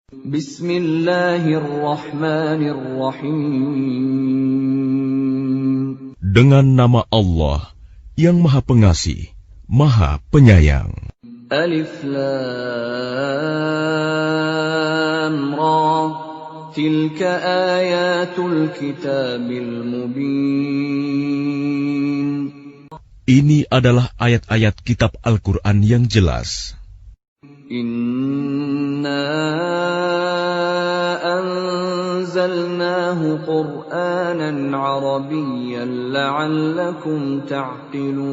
Bismillahirrahmanirrahim. Dengan nama Allah yang Maha Pengasih, Maha Penyayang. Alif Lam Ra. Tilka ayatul kitabil mubin. Ini adalah ayat-ayat kitab Al-Quran yang jelas. Inna anzalnahu Qur'anan Arabiyyan la'allakum ta'qilun.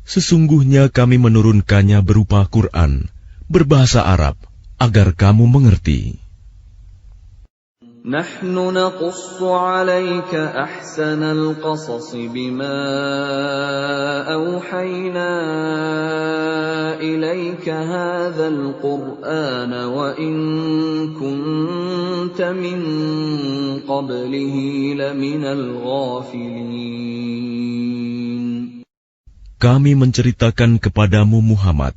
Sesungguhnya kami menurunkannya berupa Quran, berbahasa Arab, agar kamu mengerti. Nahnu naqussu 'alaika ahsanal qasas bima awhayna ilaika hadzal qur'ana wa in kunta min qablihi laminal ghafilin. Kami menceritakan kepadamu Muhammad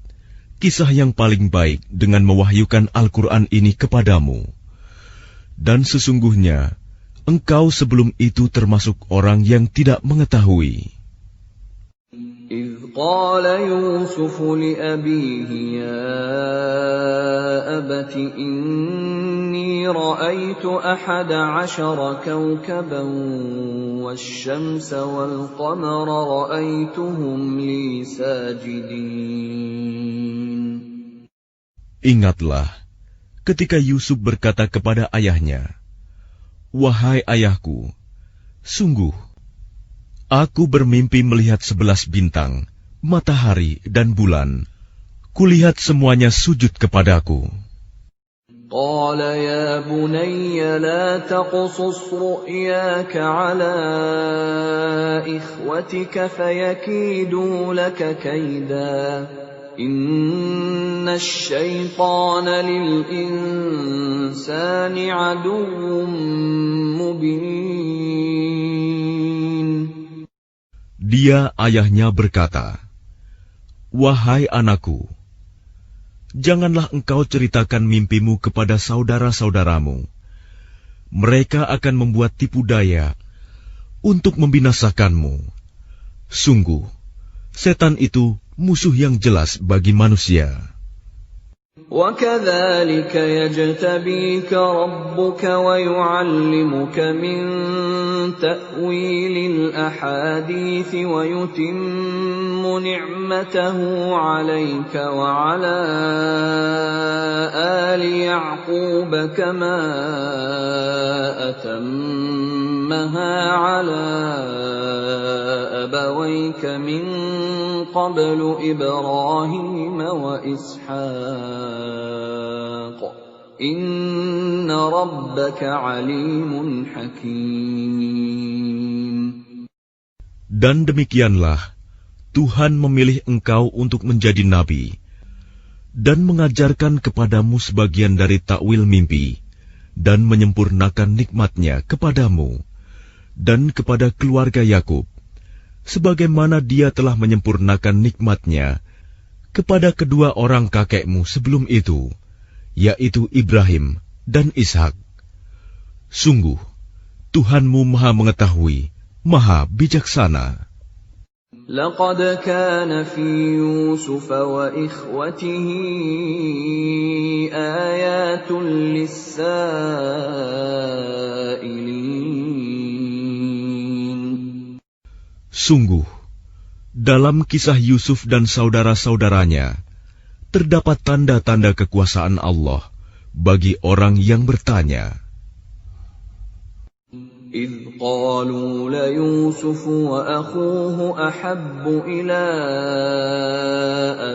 kisah yang paling baik dengan mewahyukan Al-Quran ini kepadamu. Dan sesungguhnya, engkau sebelum itu termasuk orang yang tidak mengetahui. إِذْ قَالَ يُوسُفُ لِأَبِيهِ يَا أَبَتِ إِنِّي رَأَيْتُ 11 كَوْكَبًا وَالشَّمْسَ وَالْقَمَرَ رَأَيْتُهُمْ لِي سَاجِدِينَ. Ingatlah, ketika Yusuf berkata kepada ayahnya, "Wahai ayahku, sungguh, aku bermimpi melihat 11 bintang, matahari dan bulan. Kulihat semuanya sujud kepadaku." قال يا بني لا تقصص رؤياك على إخوتك فيكيدوا لك كيدا إن الشيطان للإنسان عدو مبين. Dia ayahnya berkata, "Wahai anakku, janganlah engkau ceritakan mimpimu kepada saudara-saudaramu. Mereka akan membuat tipu daya untuk membinasakanmu. Sungguh, setan itu musuh yang jelas bagi manusia." وَكَذَلِكَ يَجْتَبِيكَ رَبُّكَ وَيُعَلِّمُكَ مِن تَأْوِيلِ الْأَحَادِيثِ وَيُتِمُّ نِعْمَتَهُ عَلَيْكَ وَعَلَى آلِ يَعْقُوبَ كَمَا أَتَمَّهَا عَلَى أَبَوَيْكَ مِن قَبْلُ إِبْرَاهِيمَ وَإِسْحَاقَ إِنَّ رَبَّكَ عَلِيمٌ حَكِيمٌ. Dan demikianlah Tuhan memilih engkau untuk menjadi nabi dan mengajarkan kepadamu sebagian dari takwil mimpi dan menyempurnakan nikmat-Nya kepadamu dan kepada keluarga Yakub, sebagaimana Dia telah menyempurnakan nikmat-Nya kepada kedua orang kakekmu sebelum itu, yaitu Ibrahim dan Ishak. Sungguh, Tuhanmu Maha Mengetahui, Maha Bijaksana. لقد كان في يوسف وإخوته آيات للسائلين. Sungguh, dalam kisah Yusuf dan saudara-saudaranya, terdapat tanda-tanda kekuasaan Allah bagi orang yang bertanya. إِذْ قَالُوا لَيُوسُفُ وَأَخُوهُ أَحَبُّ إِلَىٰ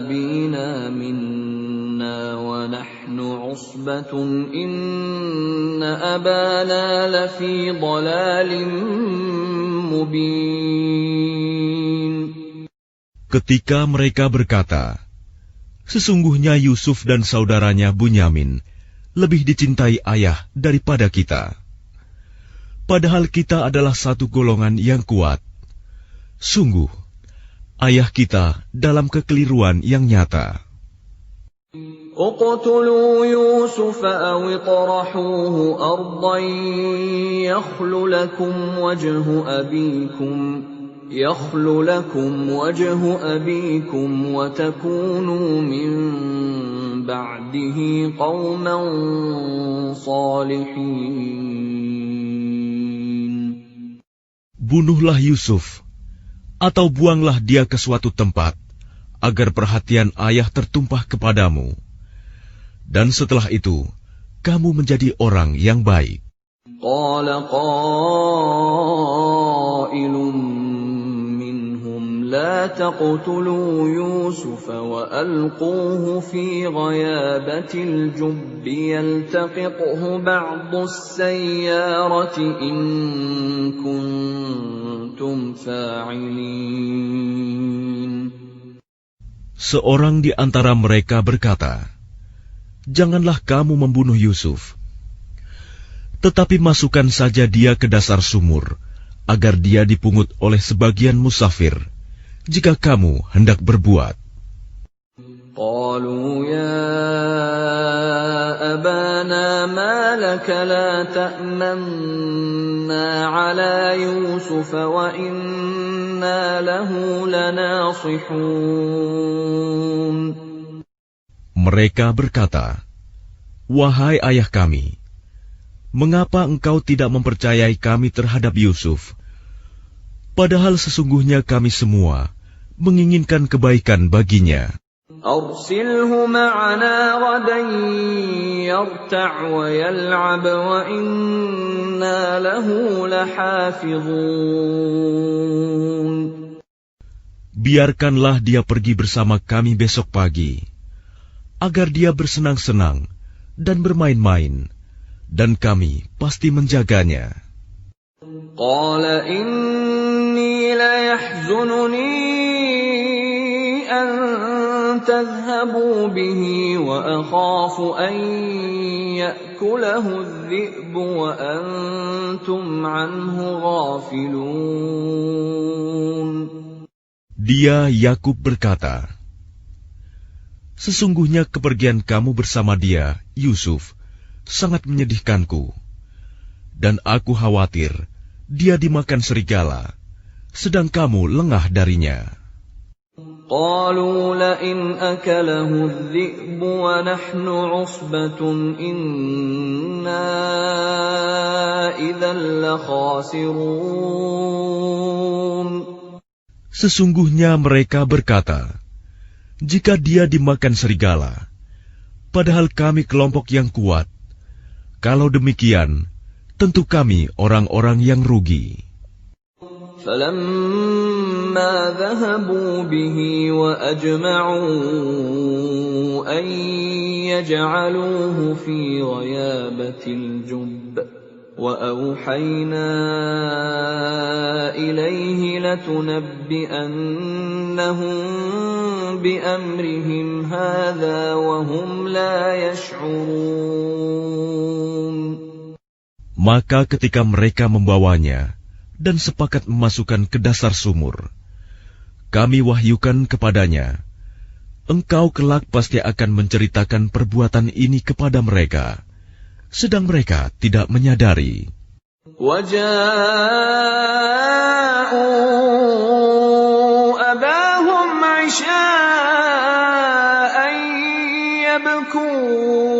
أَبِينَا مِنَّا وَنَحْنُ عُصْبَةٌ إِنَّ أَبَانَا لَفِي ضَلَالٍ مُّبِينٍ. Ketika mereka berkata, "Sesungguhnya Yusuf dan saudaranya Bunyamin lebih dicintai ayah daripada kita. Padahal kita adalah satu golongan yang kuat. Sungguh, ayah kita dalam kekeliruan yang nyata." اقتلوا يوسف أو اطرحوه أرضا يخل لكم وجه أبيكم وتكونوا من بعده قوما صالحين. Bunuhlah Yusuf, atau buanglah dia ke suatu tempat, agar perhatian ayah tertumpah kepadamu. Dan setelah itu, kamu menjadi orang yang baik. Qala qailun minhum la taqtulu Yusuf wa alquhu fi ghayabatil jubbi yaltaqithu ba'du as-sayyarati in kuntum fa'ilin. Seorang di antara mereka berkata, "Janganlah kamu membunuh Yusuf, tetapi masukkan saja dia ke dasar sumur, agar dia dipungut oleh sebagian musafir, jika kamu hendak berbuat." Qalu ya abana ma laka la ta'manna ala Yusuf wa inna lahu lanasihun. Mereka berkata, "Wahai ayah kami, mengapa engkau tidak mempercayai kami terhadap Yusuf? Padahal sesungguhnya kami semua menginginkan kebaikan baginya." Arsilhu ma'ana ghadan yarta' wa yal'ab wa inna lahu lahafizun. Biarkanlah dia pergi bersama kami besok pagi, agar dia bersenang-senang dan bermain-main, dan kami pasti menjaganya. Qala inni la yahzununi an tadhhabu bihi wa akhafu an ya'kulahu adh-dhi'bu wa antum anhu ghafilun. Dia Yakub berkata, "Sesungguhnya kepergian kamu bersama dia, Yusuf, sangat menyedihkanku, dan aku khawatir dia dimakan serigala, sedang kamu lengah darinya." Qalu la in akalahu adh-dhi'bu wa nahnu 'usbatun inna idzan la khasirun. Sesungguhnya mereka berkata, "Jika dia dimakan serigala, padahal kami kelompok yang kuat, kalau demikian, tentu kami orang-orang yang rugi." فَلَمَّا ذَهَبُوا بِهِ وَأَجْمَعُوا أَن يَجْعَلُوهُ فِي غَيَابَتِ الْجُبِّ وَأَوْحَيْنَا إِلَيْهِ لَتُنَبِّئَنَّهُم بِأَمْرِهِمْ هَذَا وَهُمْ لَا يَشْعُرُونَ. Maka ketika mereka membawanya dan sepakat memasukkan ke dasar sumur, kami wahyukan kepadanya, "Engkau kelak pasti akan menceritakan perbuatan ini kepada mereka," sedang mereka tidak menyadari. وَجَاءُوا أَبَاهُمْ عِشَاءً يَبْكُونَ.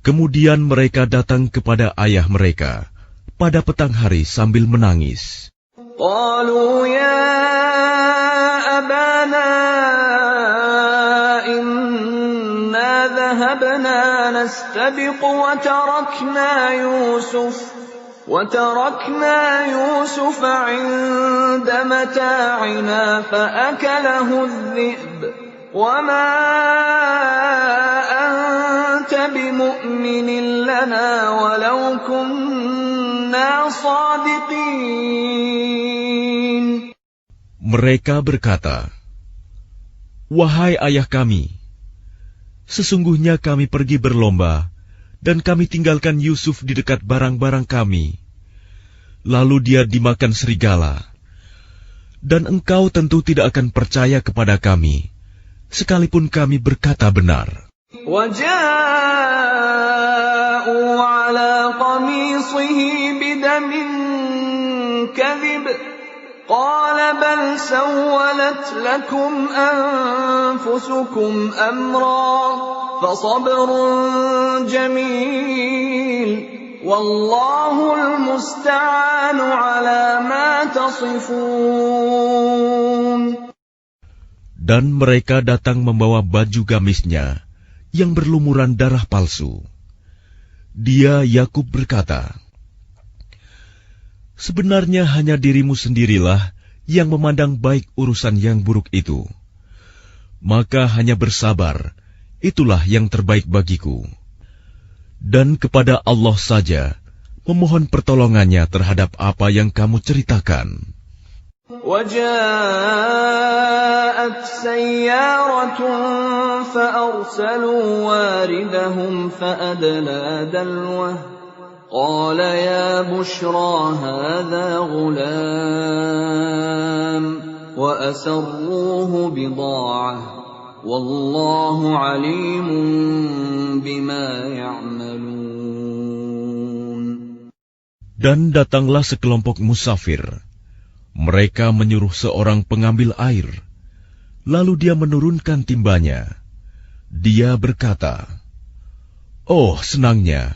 Kemudian mereka datang kepada ayah mereka pada petang hari sambil menangis. قَالُوا يَا أَبَانَا إِنَّا ذَهَبْنَا نَسْتَبِقُ وَتَرَكْنَا يُوسُفَ عِندَ مَتَاعِنَا فَأَكَلَهُ الذِّئْبُ وَمَا أَنتَ بِمُؤْمِنٍ لَنَا وَلَوْ كُنَّا صَادِقِينَ. Mereka berkata, "Wahai ayah kami, sesungguhnya kami pergi berlomba, dan kami tinggalkan Yusuf di dekat barang-barang kami. Lalu dia dimakan serigala. Dan engkau tentu tidak akan percaya kepada kami, sekalipun kami berkata benar. وَجَاءُوا عَلَى قَمِيصِهِ بِدَمٍ كَذِبٍ قَالَ بَلْ سَوَّلَتْ لَكُمْ أَنفُسُكُمْ أَمْرًا فَصَبْرٌ جَمِيلٌ وَاللَّهُ الْمُسْتَعَانُ عَلَى مَا تَصِفُونَ. Dan mereka datang membawa baju gamisnya yang berlumuran darah palsu. Dia, Yakub, berkata, sebenarnya hanya dirimu sendirilah yang memandang baik urusan yang buruk itu. Maka hanya bersabar, itulah yang terbaik bagiku. Dan kepada Allah saja memohon pertolongannya terhadap apa yang kamu ceritakan. وَجَاءَتْ سَيَّارَةٌ فَأَرْسَلُوا وَارِدَهُمْ فَأَدْلَىٰ دَلْوَهُ قَالَ يَا بُشْرَىٰ هَٰذَا غُلَامٌ وَأَسَرُّوهُ بِضَاعَةً وَاللَّهُ عَلِيمٌ بِمَا يَعْمَلُونَ. Dan datanglah sekelompok musafir. Mereka menyuruh seorang pengambil air, lalu dia menurunkan timbanya. Dia berkata, oh senangnya,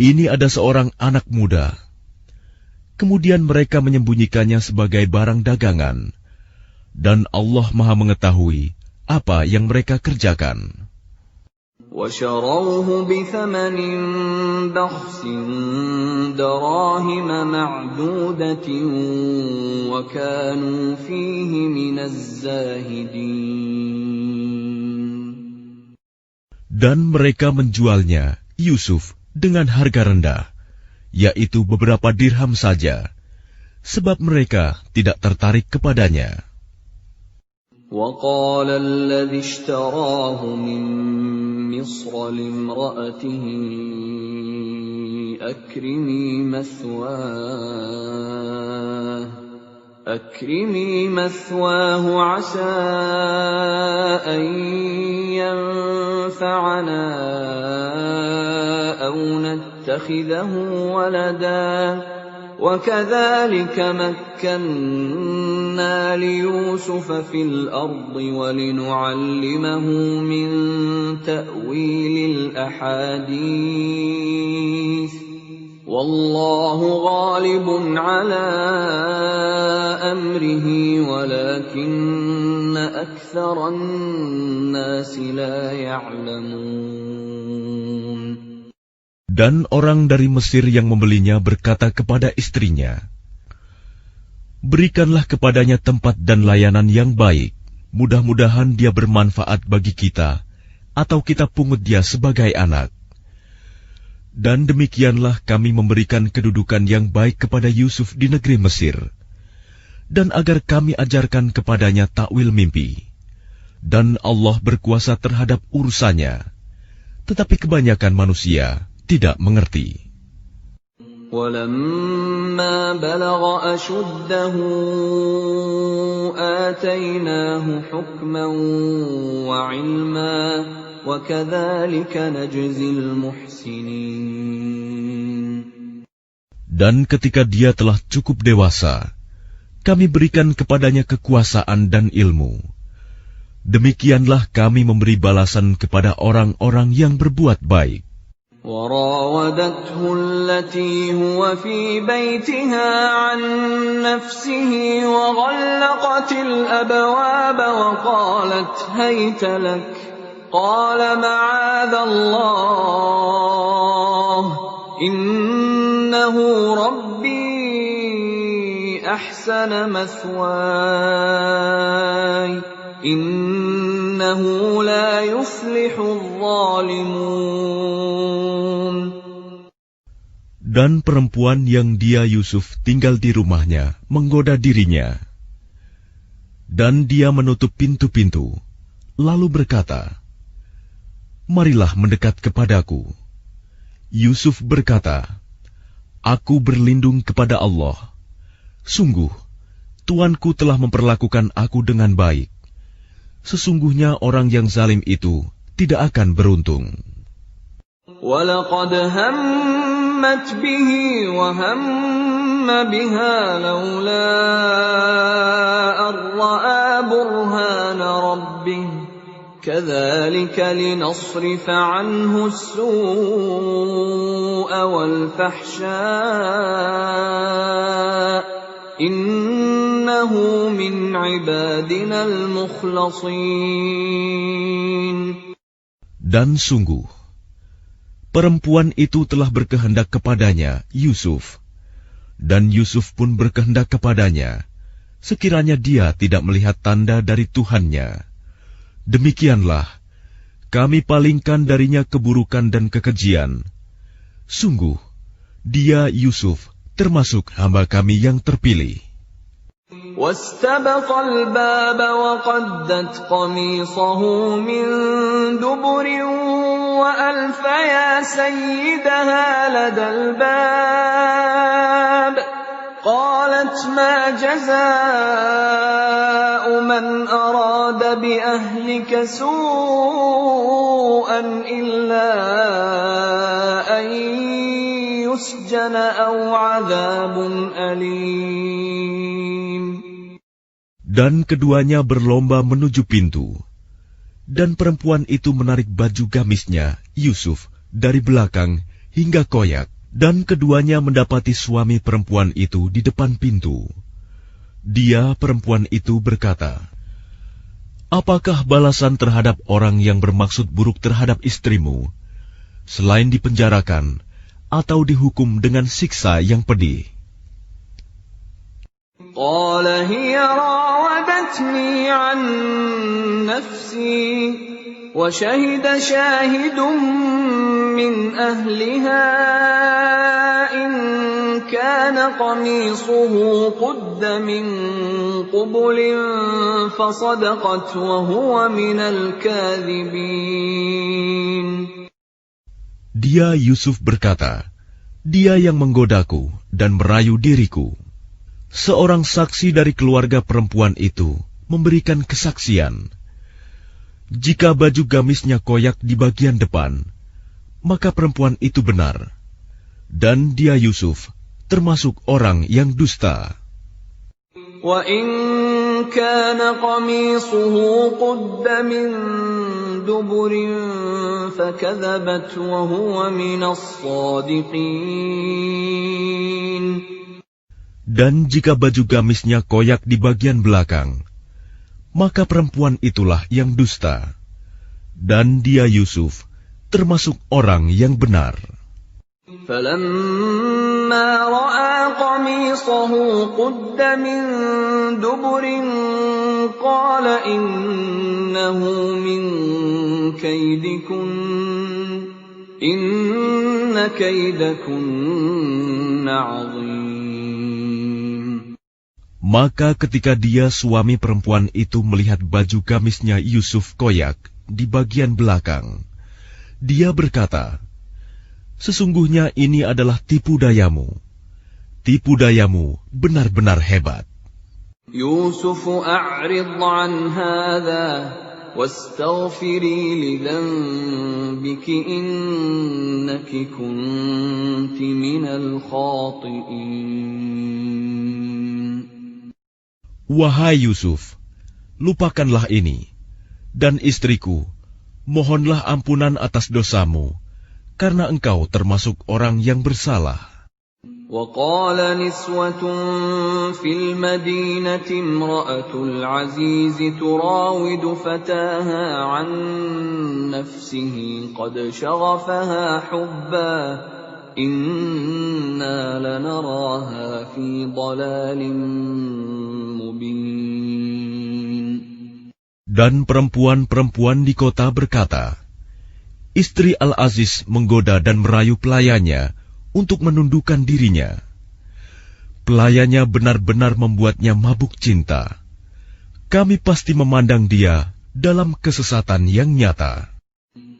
ini ada seorang anak muda. Kemudian mereka menyembunyikannya sebagai barang dagangan, dan Allah Maha mengetahui apa yang mereka kerjakan. وَشَرَوْهُ بِثَمَنٍ بَخْسٍ دَرَاهِمَ مَعْدُودَةٍ وَكَانُوا فِيهِ مِنَ الزَّاهِدِينَ. Dan mereka menjualnya, Yusuf, dengan harga rendah, yaitu beberapa dirham saja, sebab mereka tidak tertarik kepadanya. وَقَالَ الَّذِي اشْتَرَاهُ مِن مِّصْرَ لِامْرَأَتِهِ أَكْرِمِي مَثْوَاهُ عَسَىٰ أَن يَنفَعَنَا أَوْ نَتَّخِذَهُ وَلَدًا وَكَذَٰلِكَ مَكَّنَّا لِيُوسُفَ فِي الْأَرْضِ وَلِنُعَلِّمَهُ مِن تَأْوِيلِ الْأَحَادِيثِ وَاللَّهُ غَالِبٌ عَلَىٰ أَمْرِهِ وَلَٰكِنَّ أَكْثَرَ النَّاسِ لَا يَعْلَمُونَ. Dan orang dari Mesir yang membelinya berkata kepada istrinya, berikanlah kepadanya tempat dan layanan yang baik, mudah-mudahan dia bermanfaat bagi kita, atau kita pungut dia sebagai anak. Dan demikianlah kami memberikan kedudukan yang baik kepada Yusuf di negeri Mesir, dan agar kami ajarkan kepadanya takwil mimpi. Dan Allah berkuasa terhadap urusannya, tetapi kebanyakan manusia tidak mengerti. وَلَمَّا بَلَغَ أَشُدَّهُ آتَيْنَاهُ حُكْمًا وَعِلْمًا وَكَذَلِكَ نَجْزِي الْمُحْسِنِينَ. Dan ketika dia telah cukup dewasa, kami berikan kepadanya kekuasaan dan ilmu. Demikianlah kami memberi balasan kepada orang-orang yang berbuat baik. وراودته التي هو في بيتها عن نفسه وغلقت الأبواب وقالت هيت لك قال معاذ الله إنه ربي أحسن مثواي إنه لا يفلح الظالمون. Dan perempuan yang dia Yusuf tinggal di rumahnya menggoda dirinya. Dan dia menutup pintu-pintu, lalu berkata, marilah mendekat kepadaku. Yusuf berkata, aku berlindung kepada Allah. Sungguh, Tuanku telah memperlakukan aku dengan baik. Sesungguhnya orang yang zalim itu tidak akan beruntung. وَلَقَدْ هَمَّتْ بِهِ وَهَمَّ بِهَا لَوْلَا أَن رَّأَىٰ بُرْهَانَ رَبِّهِ كَذَٰلِكَ لِنَصْرِفَ عَنْهُ السُّوءَ وَالْفَحْشَاءَ إِنَّهُ مِنْ عِبَادِنَا الْمُخْلَصِينَ. Dan sungguh, perempuan itu telah berkehendak kepadanya, Yusuf. Dan Yusuf pun berkehendak kepadanya, sekiranya dia tidak melihat tanda dari Tuhannya. Demikianlah, kami palingkan darinya keburukan dan kekejian. Sungguh, dia Yusuf termasuk hamba kami yang terpilih. وَاسْتَبَقَ الْبَابَ وَقَدَّتْ قَمِيصَهُ مِنْ دُبُرٍ وَأَلْفَ يَا سَيِّدَهَا لَدَى الْبَابِ قَالَتْ مَا جَزَاءُ مَنْ أَرَادَ بِأَهْلِكَ سُوءًا إِلَّا أَنْ يُسْجَنَ أَوْ عَذَابٌ أَلِيمٌ. Dan keduanya berlomba menuju pintu. Dan perempuan itu menarik baju gamisnya, Yusuf, dari belakang hingga koyak. Dan keduanya mendapati suami perempuan itu di depan pintu. Dia, perempuan itu, berkata, "Apakah balasan terhadap orang yang bermaksud buruk terhadap istrimu, selain dipenjarakan atau dihukum dengan siksa yang pedih?" قال هي راودتني عن نفسي وشهد شاهد من أهلها إن كان قميصه قد من قبل فصدقت وهو من الكاذبين. Dia Yusuf berkata, "Dia yang menggodaku dan merayu diriku." Seorang saksi dari keluarga perempuan itu memberikan kesaksian. Jika baju gamisnya koyak di bagian depan, maka perempuan itu benar. Dan dia Yusuf termasuk orang yang dusta. وَإِنْ كَانَ قَمِيصُهُ قُدَّ مِنْ دُبُرٍ فَكَذَبَتْ وَهُوَ مِنَ الصَّادِقِينَ. Dan jika baju gamisnya koyak di bagian belakang, maka perempuan itulah yang dusta. Dan dia Yusuf termasuk orang yang benar. فَلَمَّا رَأَى قَمِيصَهُ قُدَّ مِنْ دُبُرٍ قَالَ إِنَّهُ مِنْ كَيْدِكُنَّ إِنَّ كَيْدَكُنَّ عَظِيمٌ. Maka ketika dia suami perempuan itu melihat baju gamisnya Yusuf koyak di bagian belakang, dia berkata, "Sesungguhnya ini adalah tipu dayamu. Tipu dayamu benar-benar hebat." Yusuf a'rid 'an hadha wastaghfiri li dhanbiki innaki kunti minal khati'in. Wahai Yusuf, lupakanlah ini, dan istriku, mohonlah ampunan atas dosamu, karena engkau termasuk orang yang bersalah. وَقَالَ نِسْوَةٌ فِي الْمَدِينَةِ امْرَأَتُ الْعَزِيزِ تُرَاوِدُ فَتَاهَا عَنْ نَفْسِهِ قَدْ شَغَفَهَا حُبًّا إِنَّا لَنَرَاهَا فِي ضَلَالٍ مُبِينٍ. Dan perempuan-perempuan di kota berkata, "Istri Al-Aziz menggoda dan merayu pelayannya untuk menundukkan dirinya. Pelayannya benar-benar membuatnya mabuk cinta. Kami pasti memandang dia dalam kesesatan yang nyata."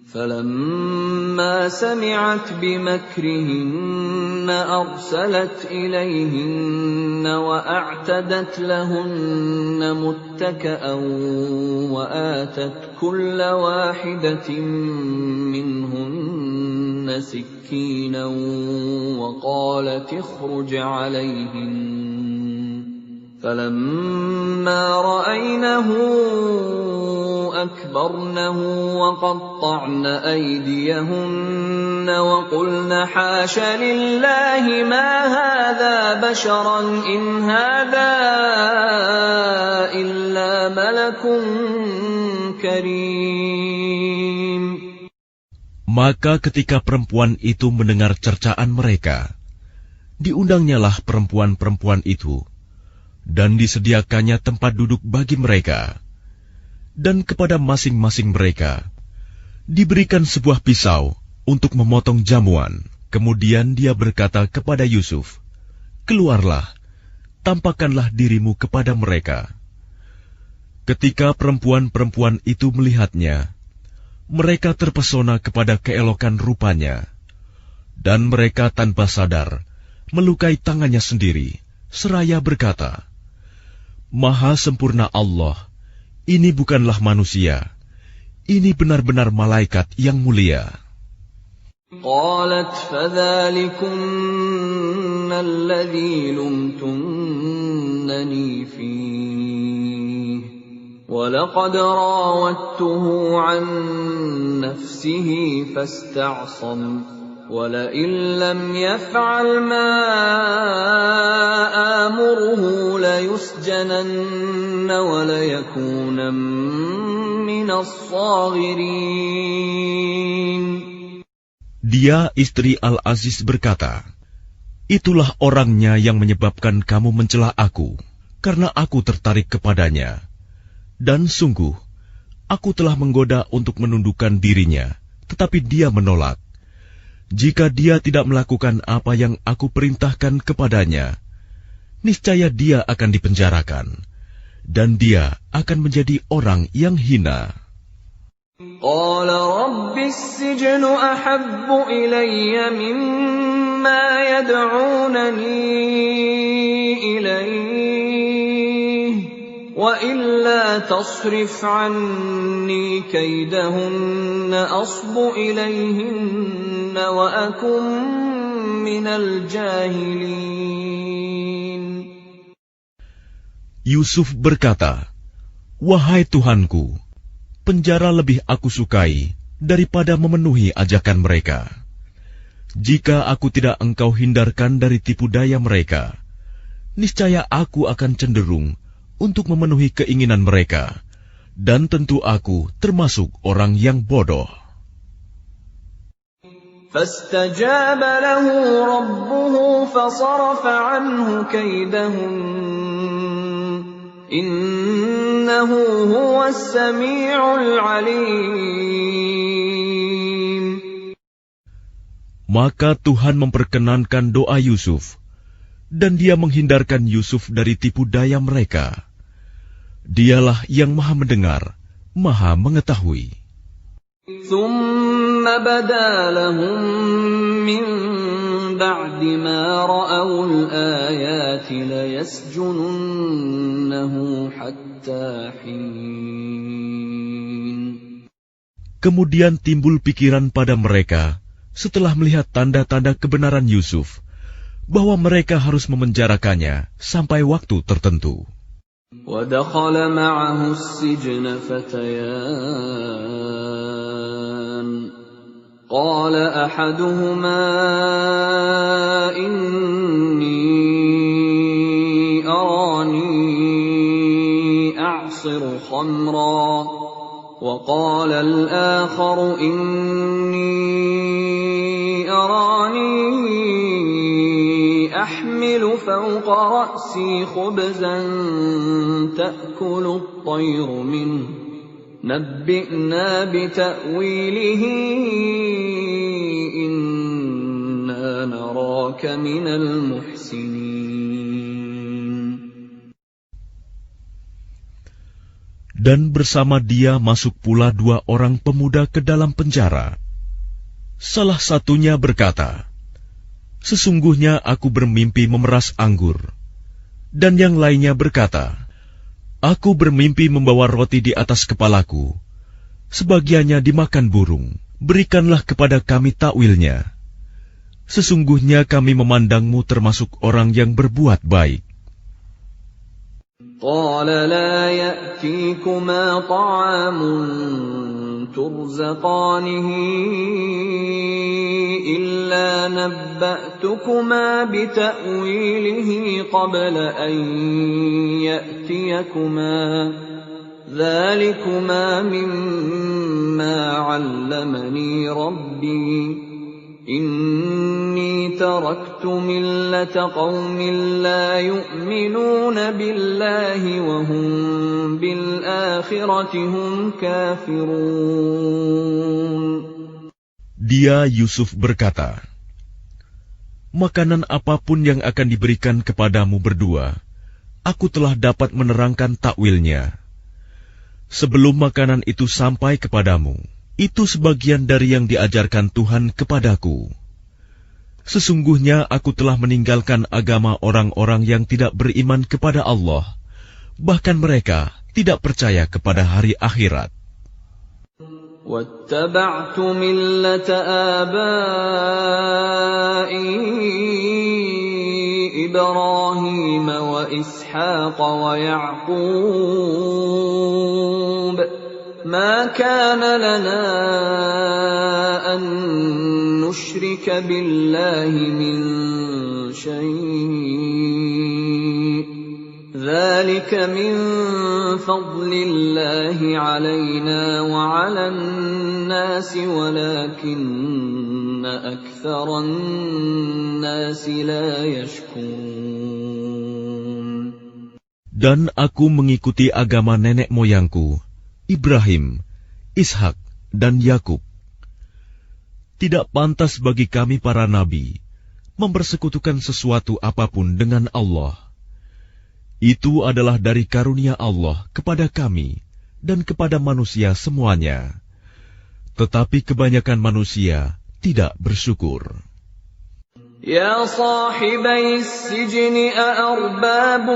فَلَمَّا سَمِعَتْ بِمَكْرِهِنَّ أرسلت إليهن وأعتدت لهن متكأ وآتت كل واحدة منهن سكينا وقالت اخرج عليهن فلما رأينه أكبرنه وقطعن أيديهن وقلن حاش لله ما هذا بشرا إن هذا إلا ملك كريم. Maka ketika perempuan itu mendengar cercaan mereka, diundangnyalah perempuan-perempuan itu, dan disediakannya tempat duduk bagi mereka. Dan kepada masing-masing mereka diberikan sebuah pisau untuk memotong jamuan. Kemudian dia berkata kepada Yusuf, "Keluarlah, tampakkanlah dirimu kepada mereka." Ketika perempuan-perempuan itu melihatnya, mereka terpesona kepada keelokan rupanya, dan mereka tanpa sadar melukai tangannya sendiri, seraya berkata, "Maha sempurna Allah, ini bukanlah manusia, ini benar-benar malaikat yang mulia." قالت فذلكن الذي لمتنني فيه ولقد راودته عن نفسه فاستعصم ولئن لم يفعل ما آمره ليسجنن وليكون من الصاغرين. Dia, istri Al-Aziz, berkata, "Itulah orangnya yang menyebabkan kamu mencela aku, karena aku tertarik kepadanya. Dan sungguh, aku telah menggoda untuk menundukkan dirinya, tetapi dia menolak. Jika dia tidak melakukan apa yang aku perintahkan kepadanya, niscaya dia akan dipenjarakan, dan dia akan menjadi orang yang hina." قال رب السجن أحب إلي مما يدعونني إليه وإلا تصرف عني كيدهن أصب إليهن وأكن من الجاهلين. Yusuf berkata, "Wahai Tuhanku, penjara lebih aku sukai daripada memenuhi ajakan mereka. Jika aku tidak engkau hindarkan dari tipu daya mereka, niscaya aku akan cenderung untuk memenuhi keinginan mereka, dan tentu aku termasuk orang yang bodoh." فاستجاب له ربه فصرف عنه كيدهن إنه هو السميع العليم. Maka Tuhan memperkenankan doa Yusuf, dan dia menghindarkan Yusuf dari tipu daya mereka. Dialah yang Maha Mendengar, Maha Mengetahui. ثم بدا لهم من بعد ما رأوا الآيات ليسجننه حتى حين. Kemudian timbul pikiran pada mereka setelah melihat tanda-tanda kebenaran Yusuf, bahwa mereka harus memenjarakannya sampai waktu tertentu. وَدَخَلَ مَعَهُ السِّجْنَ فَتَيَانِ قَالَ أَحَدُهُمَا إِنِّي أَرَانِي أَعْصِرُ خَمْرًا وَقَالَ الْآخَرُ إِنِّي أَرَانِي أحمل فوق رأسي خبزا تأكل الطير منه نبئنا بتأويله إنا نراك من المحسنين. Dan bersama dia masuk pula 2 orang pemuda ke dalam penjara. Salah satunya berkata, Sesungguhnya aku bermimpi memeras anggur. Dan yang lainnya berkata, aku bermimpi membawa roti di atas kepalaku. Sebagiannya dimakan burung. Berikanlah kepada kami takwilnya. Sesungguhnya kami memandangmu termasuk orang yang berbuat baik. قال لا يأتيكما طعام ترزقانه إلا نبأتكما بتأويله قبل أن يأتيكما ذلكما مما علمني ربي إني تركت ملة قوم لا يؤمنون بالله وهم بالآخرة هم كافرون. Dia Yusuf berkata, makanan apapun yang akan diberikan kepadamu berdua, aku telah dapat menerangkan takwilnya. Sebelum makanan itu sampai kepadamu, itu sebagian dari yang diajarkan Tuhan kepadaku. Sesungguhnya aku telah meninggalkan agama orang-orang yang tidak beriman kepada Allah, bahkan mereka tidak percaya kepada hari akhirat. وَاتَّبَعْتُ مِلَّةَ آبَائِي إِبْرَاهِيمَ وَإِسْحَاقَ وَيَعْقُوبَ مَا كَانَ لَنَا أَن نُّشْرِكَ بِاللَّهِ مِن شَيْءٍ ذَلِكَ مِن فَضْلِ اللَّهِ عَلَيْنَا وَعَلَى النَّاسِ وَلَكِنَّ أَكْثَرَ النَّاسِ لَا يَشْكُرُونَ. Dan aku mengikuti agama nenek moyangku, Ibrahim, Ishak, dan Yakub. Tidak pantas bagi kami para nabi mempersekutukan sesuatu apapun dengan Allah. Itu adalah dari karunia Allah kepada kami dan kepada manusia semuanya. Tetapi kebanyakan manusia tidak bersyukur. يا صاحبي السجن أأرباب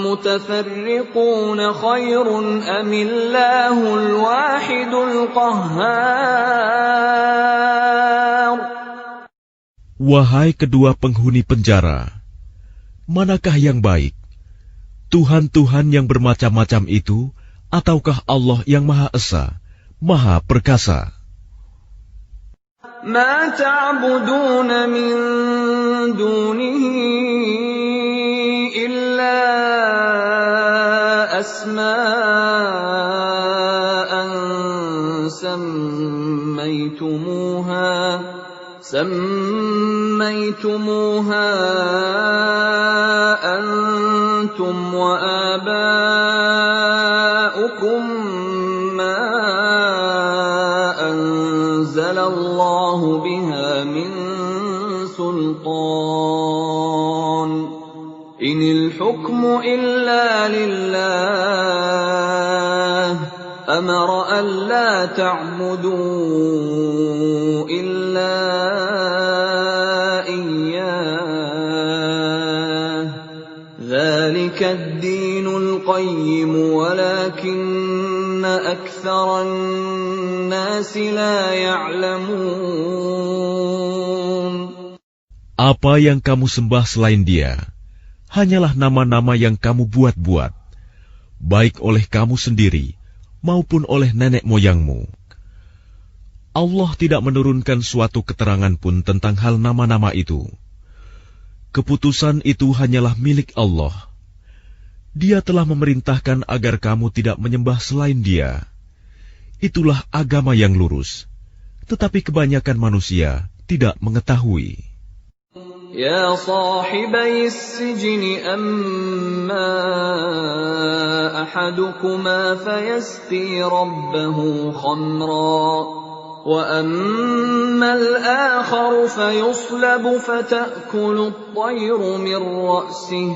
متفرقون خير أم الله الواحد القهار. Wahai kedua penghuni penjara, manakah yang baik? Tuhan-Tuhan yang bermacam-macam itu, ataukah Allah yang Maha Esa, Maha Perkasa? ما تعبدون من دونه إلا أسماء سميتموها أنتم وآباؤكم ما أنزل الله بها من سلطان إن الحكم إلا لله أمر ألا تعبدوا إلا إياه ذلك الدين القيم ولكن أكثر الناس لا يعلمون. Apa yang kamu sembah selain Dia hanyalah nama-nama yang kamu buat-buat, baik oleh kamu sendiri maupun oleh nenek moyangmu. Allah tidak menurunkan suatu keterangan pun tentang hal nama-nama itu. Keputusan itu hanyalah milik Allah. Dia telah memerintahkan agar kamu tidak menyembah selain Dia. Itulah agama yang lurus, tetapi kebanyakan manusia tidak mengetahui. يا صاحبي السجن أما أحدكما فيسقي ربه خمرا وأما الآخر فيصلب فتأكل الطير من رأسه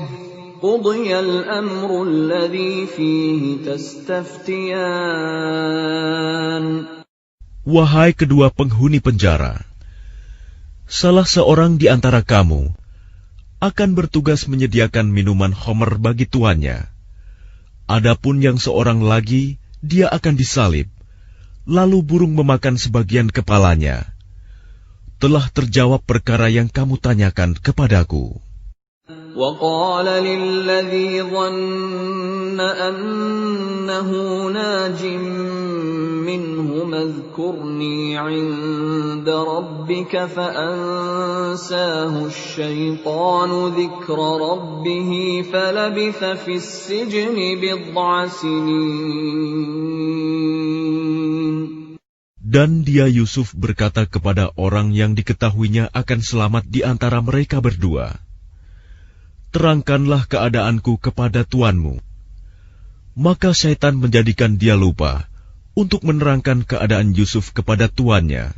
قضي الأمر الذي فيه تستفتيان. Wahai kedua penghuni penjara, salah seorang di antara kamu akan bertugas menyediakan minuman khamr bagi tuannya. Adapun yang seorang lagi, dia akan disalib, lalu burung memakan sebagian kepalanya. Telah terjawab perkara yang kamu tanyakan kepadaku. وقال للذي ظن أنه ناج منهما اذكرني عند ربك فأنساه الشيطان ذكر ربه فلبث في السجن بضع سنين. Dan dia Yusuf berkata kepada orang yang diketahuinya akan selamat di antara mereka berdua, terangkanlah keadaanku kepada tuanmu. Maka syaitan menjadikan dia lupa untuk menerangkan keadaan Yusuf kepada tuannya.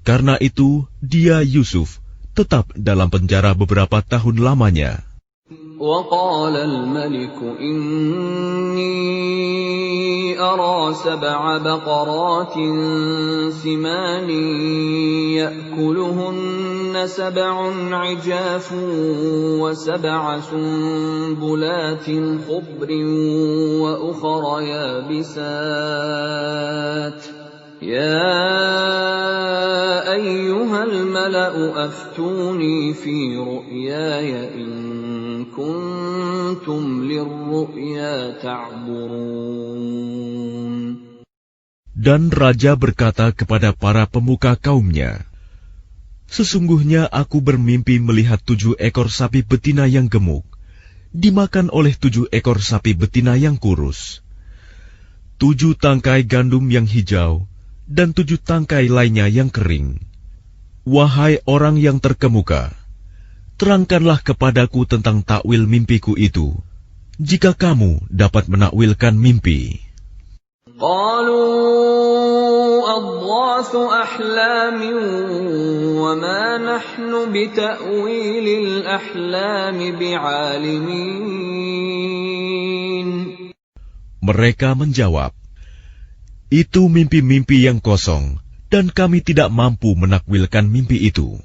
Karena itu, dia Yusuf tetap dalam penjara beberapa tahun lamanya. وقال الملك إني أرى 7 بقرات سمان يأكلهن 7 عجاف و7 سنبلات خضر وأخر يابسات يا أيها الملأ أفتوني في رؤياي إن كنتم للرؤيا تعبرون. Dan raja berkata kepada para pemuka kaumnya, sesungguhnya aku bermimpi melihat 7 ekor sapi betina yang gemuk dimakan oleh 7 ekor sapi betina yang kurus, 7 tangkai gandum yang hijau, dan 7 tangkai lainnya yang kering. Wahai orang yang terkemuka, terangkanlah kepadaku tentang takwil mimpiku itu, jika kamu dapat menakwilkan mimpi. قالوا أضغاث أحلام وما نحن بتأويل الأحلام بعالمين. Mereka menjawab, itu mimpi-mimpi yang kosong, dan kami tidak mampu menakwilkan mimpi itu.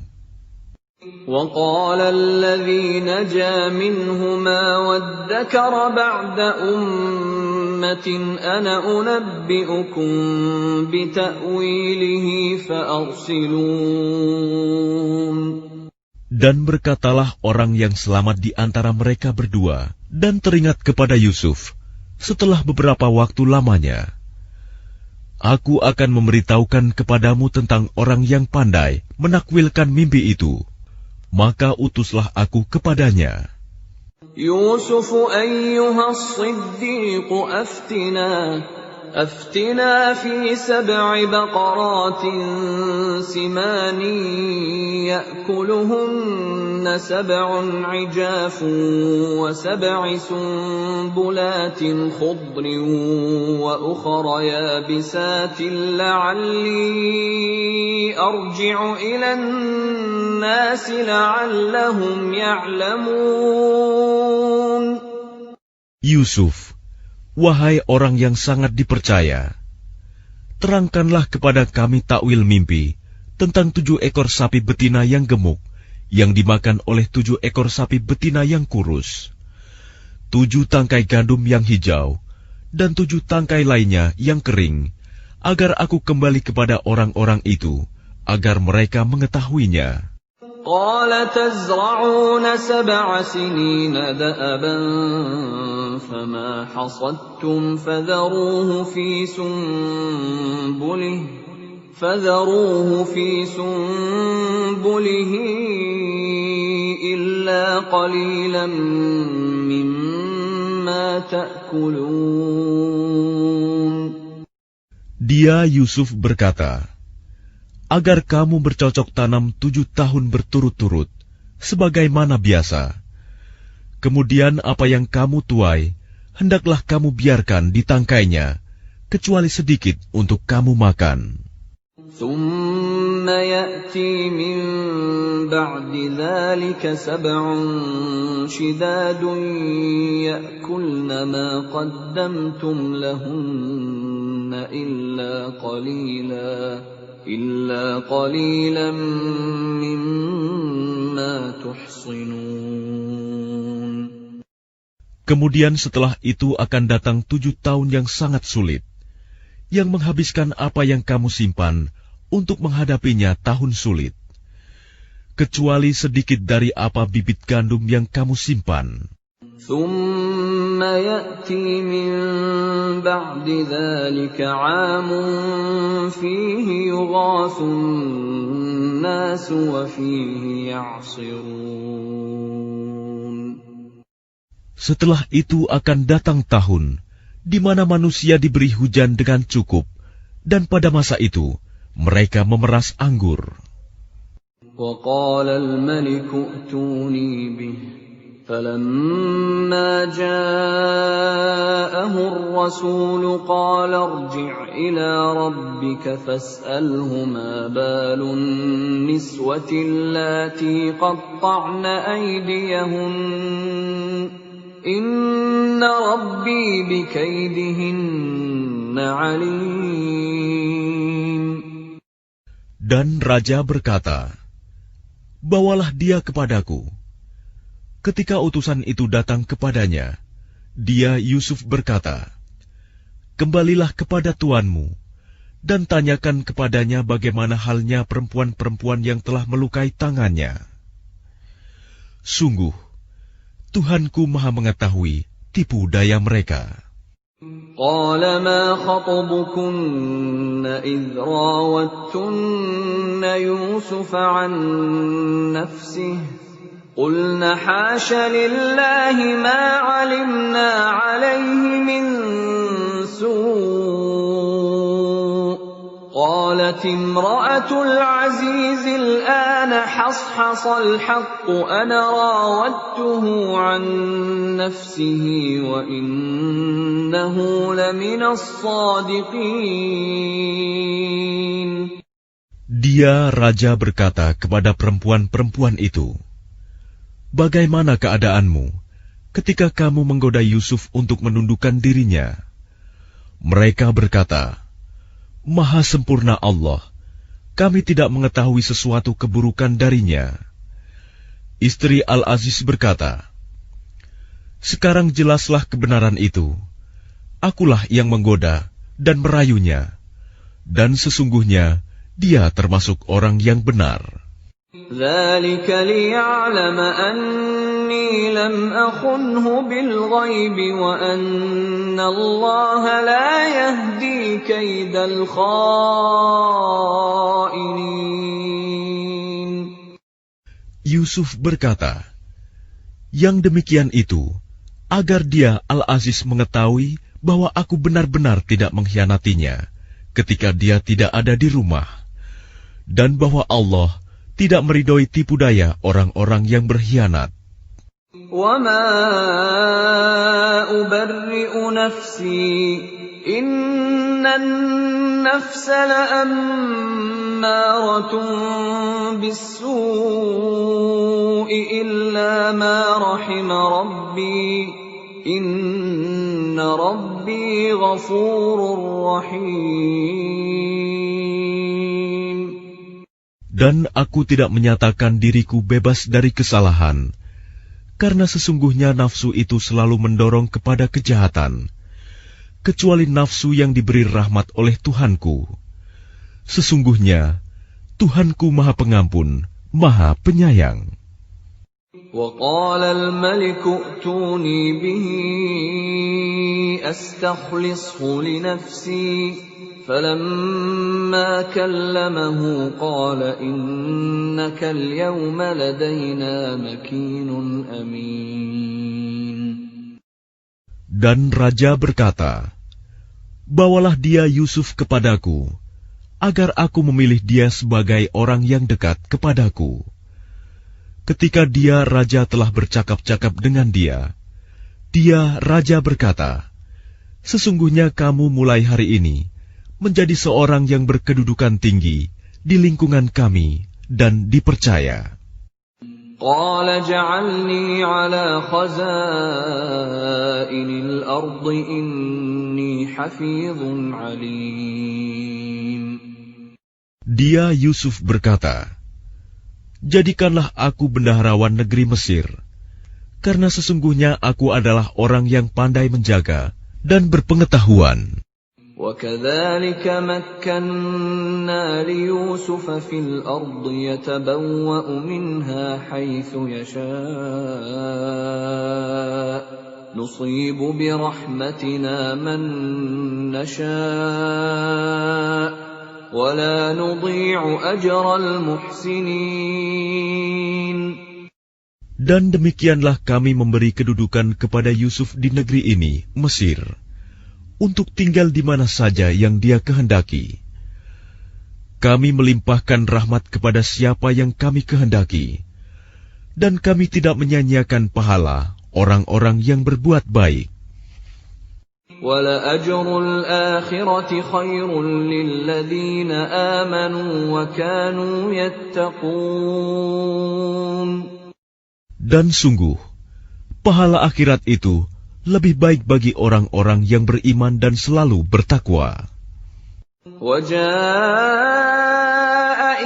وقال الذي نجا منهما وادكر بعد أمة أنا أنبئكم بتأويله فأرسلون. Dan berkatalah orang yang selamat di antara mereka berdua dan teringat kepada Yusuf setelah beberapa waktu lamanya. Aku akan memberitahukan kepadamu tentang orang yang pandai menakwilkan mimpi itu. Maka utuslah aku kepadanya. Yusuf ayyuha as-siddiq aftina fi 7 baqaratin simani ya'kuluhunna 7 'ijafun wa 7 sunbulatin khudrin wa ukhra yabisatin la'alli arji'u ila an-nas la'allahum ya'lamun. Yusuf, wahai orang yang sangat dipercaya, terangkanlah kepada kami takwil mimpi tentang 7 ekor sapi betina yang gemuk, yang dimakan oleh 7 ekor sapi betina yang kurus, 7 tangkai gandum yang hijau, dan 7 tangkai lainnya yang kering, agar aku kembali kepada orang-orang itu, agar mereka mengetahuinya. قال تزرعون 7 سنين دأبا فما حصدتم فذروه في سنبله إلا قليلا مما تأكلون. Dia Yusuf berkata, agar kamu bercocok tanam 7 tahun berturut-turut, sebagaimana biasa. Kemudian apa yang kamu tuai, hendaklah kamu biarkan di tangkainya, kecuali sedikit untuk kamu makan. ثم يأتي من بعد ذلك 7 شداد يأكلن ما قدمتم لهن إلا قليلا مما تحصنون. Kemudian setelah itu akan datang 7 tahun yang sangat sulit, yang menghabiskan apa yang kamu simpan untuk menghadapinya tahun sulit, kecuali sedikit dari apa bibit gandum yang kamu simpan. ثم يأتي من بعد ذلك عام فيه يغاث الناس وفيه يعصرون. Setelah itu akan datang tahun di mana manusia diberi hujan dengan cukup, dan pada masa itu mereka memeras anggur. وقال الملك ائتوني به فلما جاءه الرسول قال ارجع إلى ربك فاسأله ما بال النسوة اللاتي قطعن أيديهن إن ربي بكيدهن عليم. Dan raja berkata, bawalah dia kepadaku. Ketika utusan itu datang kepadanya, dia Yusuf berkata, kembalilah kepada tuanmu, dan tanyakan kepadanya bagaimana halnya perempuan-perempuan yang telah melukai tangannya. Sungguh, Tuhanku Maha mengetahui tipu daya mereka. قال ما خطبكن إذ راوتن يوسف عن نفسه قلن حاش لله ما علمنا عليه من سوء قالت امرأة العزيز الآن حصحص الحق أنا راودته عن نفسه وإنه لمن الصادقين. Dia raja berkata kepada perempuan-perempuan itu, bagaimana keadaanmu ketika kamu menggoda Yusuf untuk menundukkan dirinya? Mereka berkata, Maha sempurna Allah, kami tidak mengetahui sesuatu keburukan darinya. Istri Al-Aziz berkata, sekarang jelaslah kebenaran itu. Akulah yang menggoda dan merayunya, dan sesungguhnya dia termasuk orang yang benar. ذلك ليعلم أني لم أخنه بالغيب وأن الله لا يهدي كيد الخائنين. Yusuf berkata, yang demikian itu agar dia Al-Aziz mengetahui bahwa aku benar-benar tidak mengkhianatinya ketika dia tidak ada di rumah, dan bahwa Allah tidak meridhoi tipu daya orang-orang yang berkhianat. وَمَا أُبَرِّئُ نَفْسِي إِنَّ النَّفْسَ لَأَمَّارَةٌ بِالسُّوءِ إِلَّا مَا رَحِمَ رَبِّي إِنَّ رَبِّي غَفُورٌ رَّحِيمٌ. Dan aku tidak menyatakan diriku bebas dari kesalahan, karena sesungguhnya nafsu itu selalu mendorong kepada kejahatan, kecuali nafsu yang diberi rahmat oleh Tuhanku. Sesungguhnya Tuhanku Maha Pengampun, Maha Penyayang. وَقَالَ الْمَلِكُ ائْتُونِي بِهِ أَسْتَخْلِصْهُ لِنَفْسِي فَلَمَّا كَلَّمَهُ قَالَ إِنَّكَ الْيَوْمَ لَدَيْنَا مَكِينٌ أَمِينٌ. Dan raja berkata, bawalah dia Yusuf kepadaku, agar aku memilih dia sebagai orang yang dekat kepadaku. Ketika dia raja telah bercakap-cakap dengan dia raja berkata, sesungguhnya kamu mulai hari ini menjadi seorang yang berkedudukan tinggi di lingkungan kami dan dipercaya. قال اجعلني على خزائن الأرض إني حفيظ عليم. Dia Yusuf berkata, jadikanlah aku bendaharawan negeri Mesir, karena sesungguhnya aku adalah orang yang pandai menjaga dan berpengetahuan. وكذلك مكنا ليوسف في الأرض يتبوأ منها حيث يشاء نصيب برحمتنا من نشاء ولا نضيع أجر المحسنين. Dan demikianlah kami memberi kedudukan kepada Yusuf di negeri ini, Mesir, untuk tinggal di mana saja yang dia kehendaki. Kami melimpahkan rahmat kepada siapa yang kami kehendaki, dan kami tidak menyanyiakan pahala orang-orang yang berbuat baik. وَلَأَجْرُ الْآخِرَةِ خَيْرٌ لِلَّذِينَ آمَنُوا وَكَانُوا يَتَّقُونَ. Dan sungguh, pahala akhirat itu lebih baik bagi orang-orang yang beriman dan selalu bertakwa. وَجَاءَ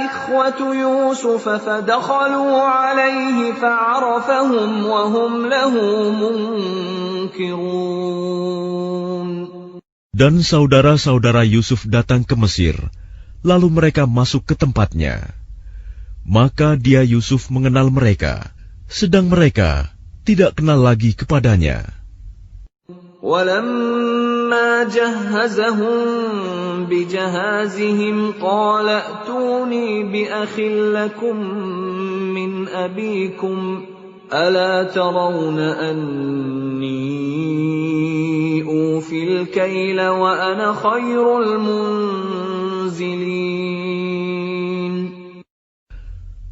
إِخْوَةُ يُوسُفَ فَدَخَلُوا عَلَيْهِ فَعَرَفَهُمْ وَهُمْ لَهُ مُنكِرُونَ. Dan saudara-saudara Yusuf datang ke Mesir, lalu mereka masuk ke tempatnya. Maka dia Yusuf mengenal mereka, sedang mereka tidak kenal lagi kepadanya. وَلَمَّا جَهَّزَهُم بِجَهَازِهِمْ قَالَ ائْتُونِي بِأَخٍ لَّكُم مِّنْ أَبِيكُمْ أَلَا تَرَوْنَ أَنِّي أُوفِي الْكَيْلَ وَأَنَا خَيْرُ الْمُنزِلِينَ.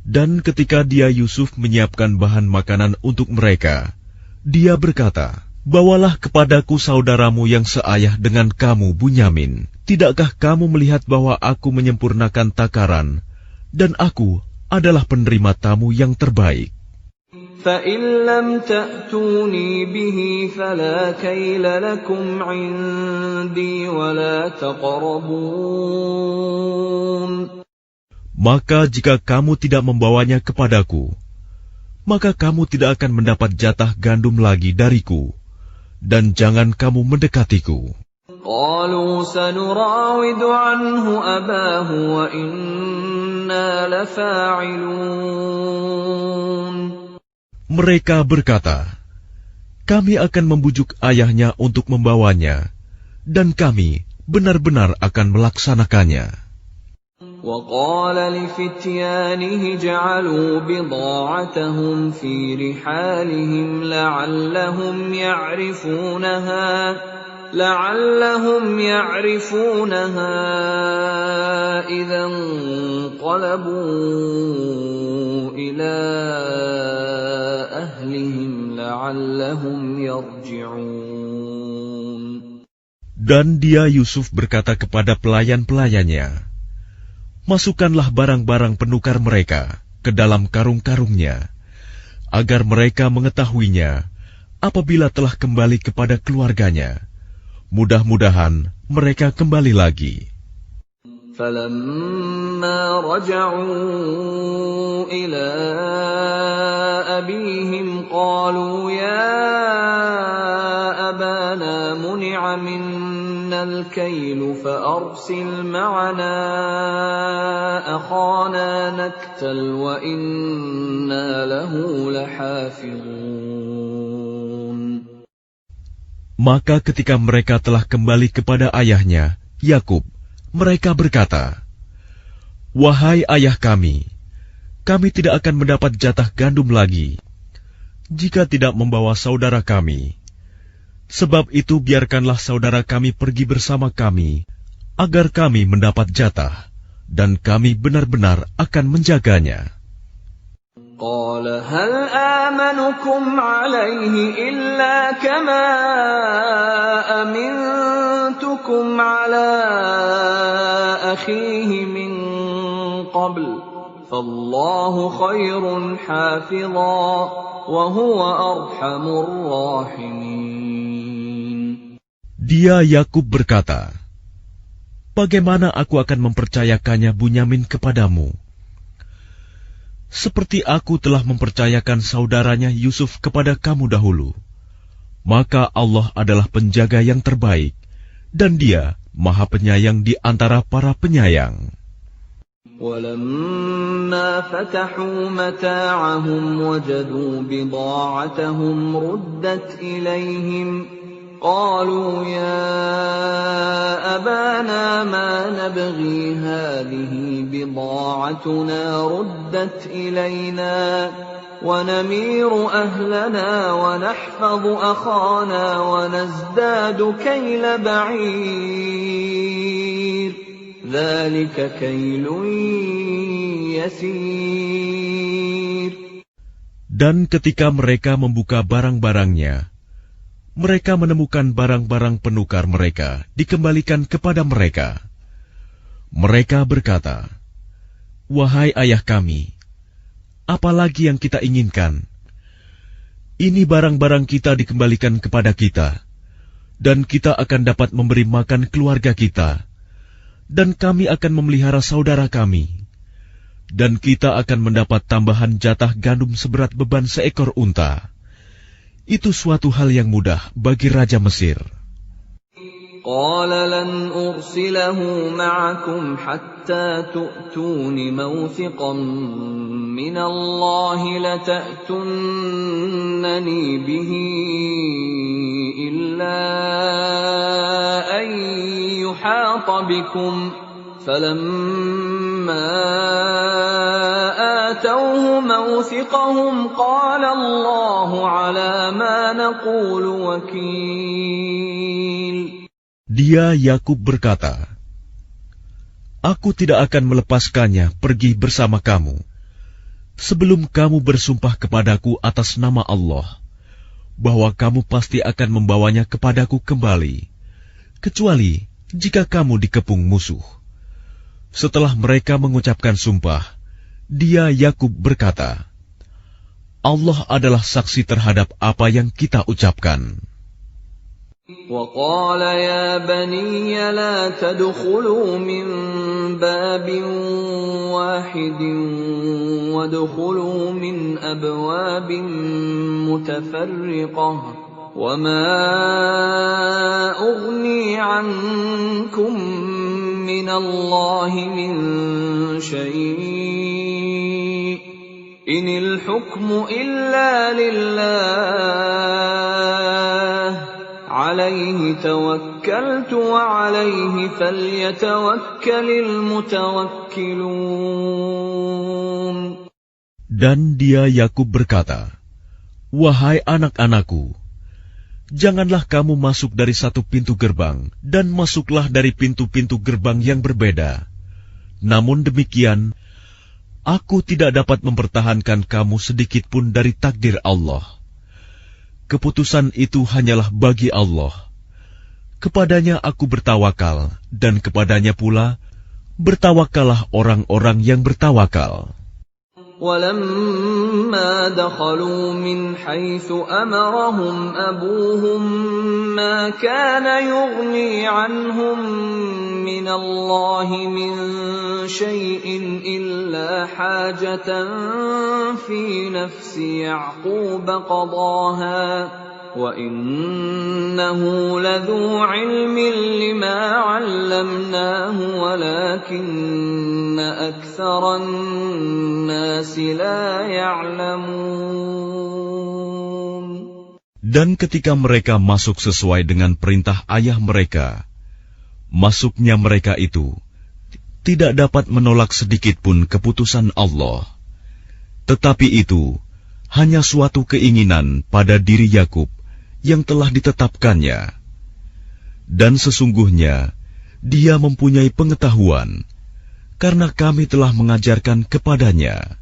Dan ketika dia Yusuf menyiapkan bahan makanan untuk mereka, dia berkata, bawalah kepadaku saudaramu yang seayah dengan kamu, Bunyamin. Tidakkah kamu melihat bahwa aku menyempurnakan takaran, dan aku adalah penerima tamu yang terbaik? فَإِن لَّمْ تَأْتُونِي بِهِ فَلَا كَيْلَ لَكُمْ عِندِي وَلَا تَقْرَبُونَ. Maka jika kamu tidak membawanya kepadaku, maka kamu tidak akan mendapat jatah gandum lagi dariku, dan jangan kamu mendekatiku. قَالُوا سَنُرَاوِدُ عَنْهُ أَبَاهُ وَإِنَّا لَفَاعِلُونَ. Mereka berkata, kami akan membujuk ayahnya untuk membawanya, dan kami benar-benar akan melaksanakannya. وَقَالَ لِفِتْيَانِهِ اجْعَلُوا بِضَاعَتَهُمْ فِي رِحَالِهِمْ لَعَلَّهُمْ يَعْرِفُونَهَا إِذَا انقَلَبُوا إِلَى أَهْلِهِمْ لَعَلَّهُمْ يَرْجِعُونَ. Dan dia Yusuf berkata kepada pelayan-pelayannya, masukkanlah barang-barang penukar mereka ke dalam karung-karungnya, agar mereka mengetahuinya apabila telah kembali kepada keluarganya. Mudah-mudahan mereka kembali lagi. فَلَمَّا رَجَعُوا إِلَى أَبِيهِمْ قَالُوا يَا أَبَانَا مُنِعَ مِنَّا الْكَيْلُ فَأَرْسِلْ مَعَنَا أَخَانَا نَكْتَلْ وَإِنَّا لَهُ لَحَافِظُونَ. Maka ketika mereka telah kembali kepada ayahnya, Yakub, mereka berkata, wahai ayah kami tidak akan mendapat jatah gandum lagi jika tidak membawa saudara kami. Sebab itu biarkanlah saudara kami pergi bersama kami, agar kami mendapat jatah, dan kami benar-benar akan menjaganya. قال هل آمنكم عليه إلا كما أمنتكم على أخيه من قبل فالله خير حافظا وهو أرحم الراحمين. Dia Yakub berkata, bagaimana aku akan mempercayakannya Bunyamin kepadamu? Seperti aku telah mempercayakan saudaranya Yusuf kepada kamu dahulu. Maka Allah adalah penjaga yang terbaik, dan Dia Maha Penyayang di antara para penyayang. وَلَمَّا فَتَحُوا مَتَاعَهُمْ وَجَدُوا بِضَاعَتَهُمْ رُدَّتْ إِلَيْهِمْ قَالُوا يَا أَبَانَا مَا نَبْغِي هَٰذِهِ بِضَاعَتُنَا رُدَّتْ إِلَيْنَا وَنَمِيرُ أَهْلَنَا وَنَحْفَظُ أَخَانَا وَنَزْدَادُ كَيْلَ بَعِيرٍ ذَلِكَ كَيْلٌ يَسِيرٌ. Dan ketika mereka membuka barang-barangnya, mereka menemukan barang-barang penukar mereka dikembalikan kepada mereka. Mereka berkata, wahai ayah kami, apa lagi yang kita inginkan? Ini barang-barang kita dikembalikan kepada kita, dan kita akan dapat memberi makan keluarga kita, dan kami akan memelihara saudara kami, dan kita akan mendapat tambahan jatah gandum seberat beban seekor unta. Itu suatu hal yang mudah bagi Raja Mesir. قال لن أرسله معكم حتى تؤتون موثقا من الله لتأتونني به إلا أن يحاط بكم فلما آتوه موثقهم قال الله على ما نقول وكيل. Dia Yakub berkata, aku tidak akan melepaskannya pergi bersama kamu sebelum kamu bersumpah kepadaku atas nama Allah bahwa kamu pasti akan membawanya kepadaku kembali, kecuali jika kamu dikepung musuh. Setelah mereka mengucapkan sumpah, dia Yakub berkata, Allah adalah saksi terhadap apa yang kita ucapkan. وَقَالَ يَا بَنِيَّ لَا تَدْخُلُوا مِنْ بَابٍ وَاحِدٍ وَادْخُلُوا مِنْ أَبْوَابٍ مُتَفَرِّقَةٍ وَمَا أُغْنِي عَنْكُمْ مِنَ اللَّهِ مِنْ شَيْءٍ إِنِ الْحُكْمُ إِلَّا لِلَّهِ عليه توكلت وعليه فليتوكل المتوكلون. Dan dia Yakub berkata, wahai anak-anakku, janganlah kamu masuk dari satu pintu gerbang dan masuklah dari pintu-pintu gerbang yang berbeda. Namun demikian, aku tidak dapat mempertahankan kamu sedikit pun dari takdir Allah. Keputusan itu hanyalah bagi Allah. Kepadanya aku bertawakal, dan kepadanya pula bertawakallah orang-orang yang bertawakal. وَلَمَّا دَخَلُوا مِنْ حَيْثُ أَمَرَهُمْ أَبُوهُمْ مَا كَانَ يُغْنِي عَنْهُمْ مِنَ اللَّهِ مِنْ شَيْءٍ إِلَّا حَاجَةً فِي نَفْسِ يَعْقُوبَ قَضَاهَا وَإِنَّهُ لَذُو عِلْمٍ لِمَا عَلَّمْنَاهُ وَلَكِنَّ أَكْثَرَ النَّاسِ لَا يَعْلَمُونَ. Dan ketika mereka masuk sesuai dengan perintah ayah mereka, masuknya mereka itu tidak dapat menolak sedikit pun keputusan Allah. Tetapi itu hanya suatu keinginan pada diri Yakub yang telah ditetapkannya. Dan sesungguhnya dia mempunyai pengetahuan, karena kami telah mengajarkan kepadanya.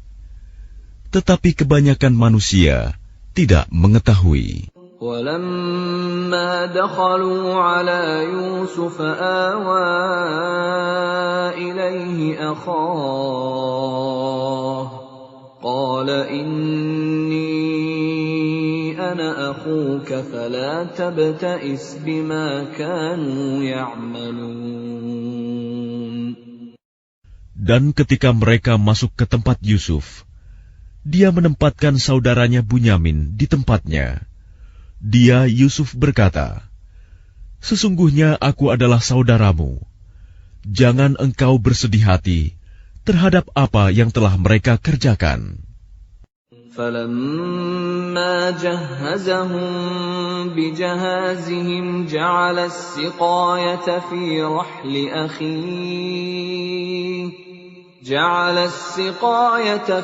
Tetapi kebanyakan manusia tidak mengetahui. وَلَمَّا دَخَلُوا عَلَى يُوسُفَ آوَى إِلَيْهِ أَخَاهُ قال إني أنا أخوك فلا تبتئس بما كانوا يعملون. Dan ketika mereka masuk ke tempat Yusuf, dia menempatkan saudaranya Bunyamin di tempatnya. Dia, Yusuf, berkata, "Sesungguhnya aku adalah saudaramu. Jangan engkau bersedih hati terhadap apa yang telah mereka kerjakan." فَلَمَّا جَهَّزَهُم بِجَهَازِهِمْ جَعَلَ السِّقَايَةَ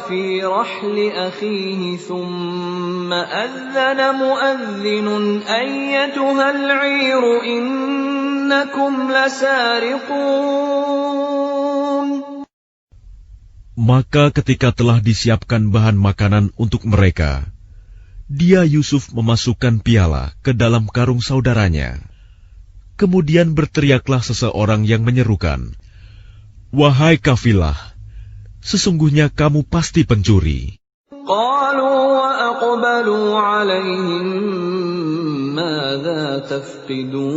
فِي رَحْلِ أَخِيهِ ثُمَّ أَذَّنَ مُؤَذِّنٌ أَيَّتُهَا الْعِيرُ إِنَّكُمْ لَسَارِقُونَ. Maka ketika telah disiapkan bahan makanan untuk mereka, dia Yusuf memasukkan piala ke dalam karung saudaranya. Kemudian berteriaklah seseorang yang menyerukan, "Wahai kafilah, sesungguhnya kamu pasti pencuri." قالوا وأقبلوا عليهم ماذا تفقدون.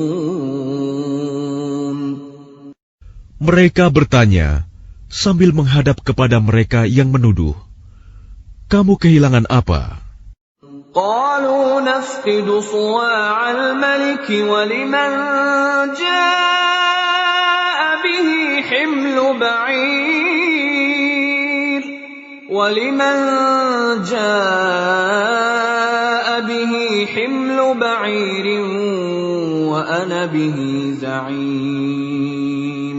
Mereka bertanya sambil menghadap kepada mereka yang menuduh, "Kamu kehilangan apa?" قالوا نفقد صواع الملك ولمن جاء به حمل بعير وأنا به زعيم.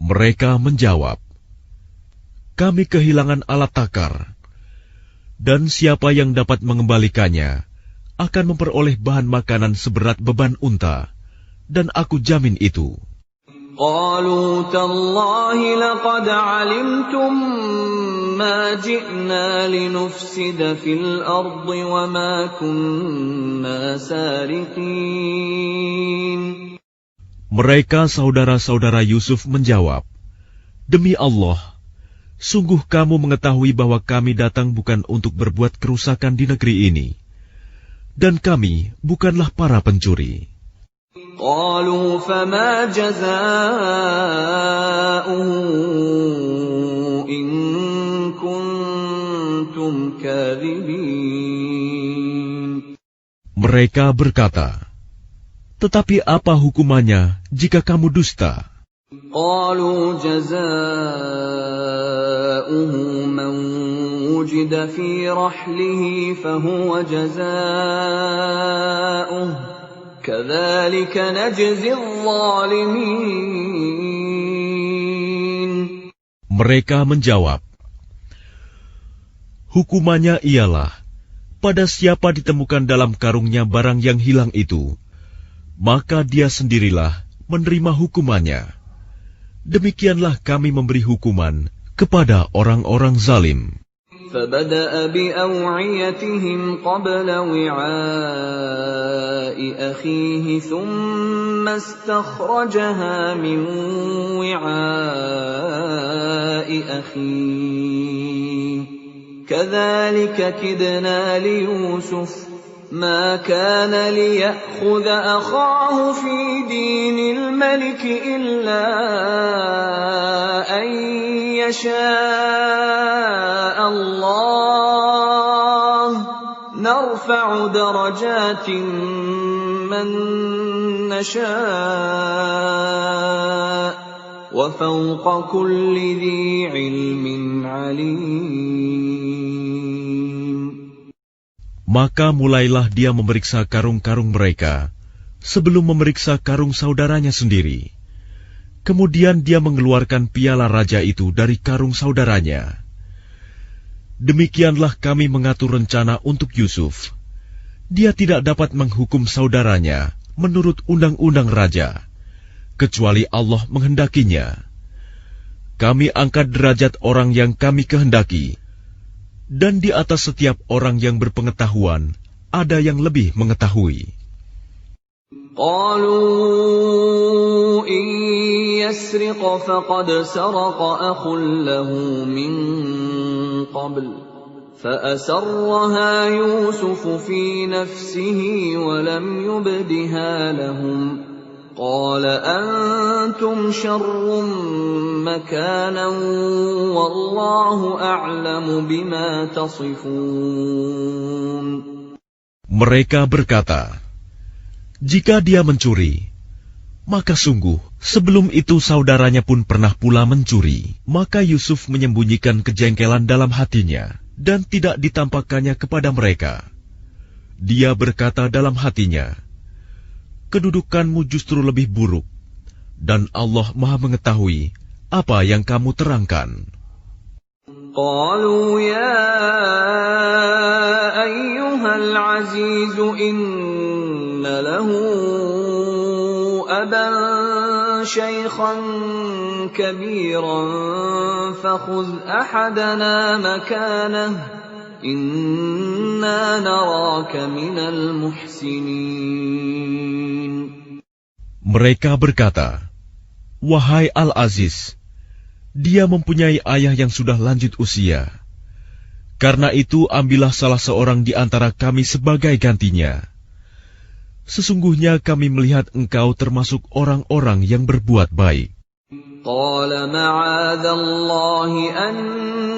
Mereka menjawab, "Kami kehilangan alat takar, dan siapa yang dapat mengembalikannya akan memperoleh bahan makanan seberat beban unta, dan aku jamin itu." قالوا تالله لقد علمتم ما جئنا لنفسد في الأرض وما كنا سارقين. Mereka saudara-saudara Yusuf menjawab, "Demi Allah, sungguh kamu mengetahui bahwa kami datang bukan untuk berbuat kerusakan di negeri ini, dan kami bukanlah para pencuri." قالوا فما جزاؤه إن كنتم كاذبين. Mereka berkata, "Tetapi apa hukumannya jika kamu dusta?" قالوا جزاؤه من وجد في رحله فهو جزاؤه كذلك نجزي الظالمين. Mereka menjawab, "Hukumannya ialah, pada siapa ditemukan dalam karungnya barang yang hilang itu, maka dia sendirilah menerima hukumannya. Demikianlah kami memberi hukuman kepada orang-orang zalim." فبدأ بأوعيتهم قبل وعاء أخيه ثم استخرجها من وعاء أخيه كذلك كدنا ليوسف ما كان ليأخذ أخاه في دين الملك إلا أن يشاء الله نرفع درجات من نشاء وفوق كل ذي علم عليم. Maka mulailah dia memeriksa karung-karung mereka sebelum memeriksa karung saudaranya sendiri. Kemudian dia mengeluarkan piala raja itu dari karung saudaranya. Demikianlah kami mengatur rencana untuk Yusuf. Dia tidak dapat menghukum saudaranya menurut undang-undang raja, kecuali Allah menghendakinya. Kami angkat derajat orang yang kami kehendaki, dan di atas setiap orang yang berpengetahuan ada yang lebih mengetahui. قالوا إن يسرق فقد سرق أخ له من قبل فأسرها يوسف في نفسه ولم يبدها لهم قال أنتم شر مكانا والله أعلم بما تصفون. Mereka berkata, jika dia mencuri, maka sungguh sebelum itu saudaranya pun pernah pula mencuri. Maka Yusuf menyembunyikan kejengkelan dalam hatinya dan tidak ditampakkannya kepada mereka. Dia berkata dalam hatinya, kedudukanmu justru lebih buruk, dan Allah Maha mengetahui apa yang kamu terangkan. Qalu ya ayyuhal aziz inna lahu aban shaykhan kabiran fakhudh ahadana makanahu inna naraka minal muhsinin. Mereka berkata, wahai Al-Aziz, dia mempunyai ayah yang sudah lanjut usia. Karena itu ambillah salah seorang di antara kami sebagai gantinya. Sesungguhnya kami melihat engkau termasuk orang-orang yang berbuat baik. Qala ma'adhallahi an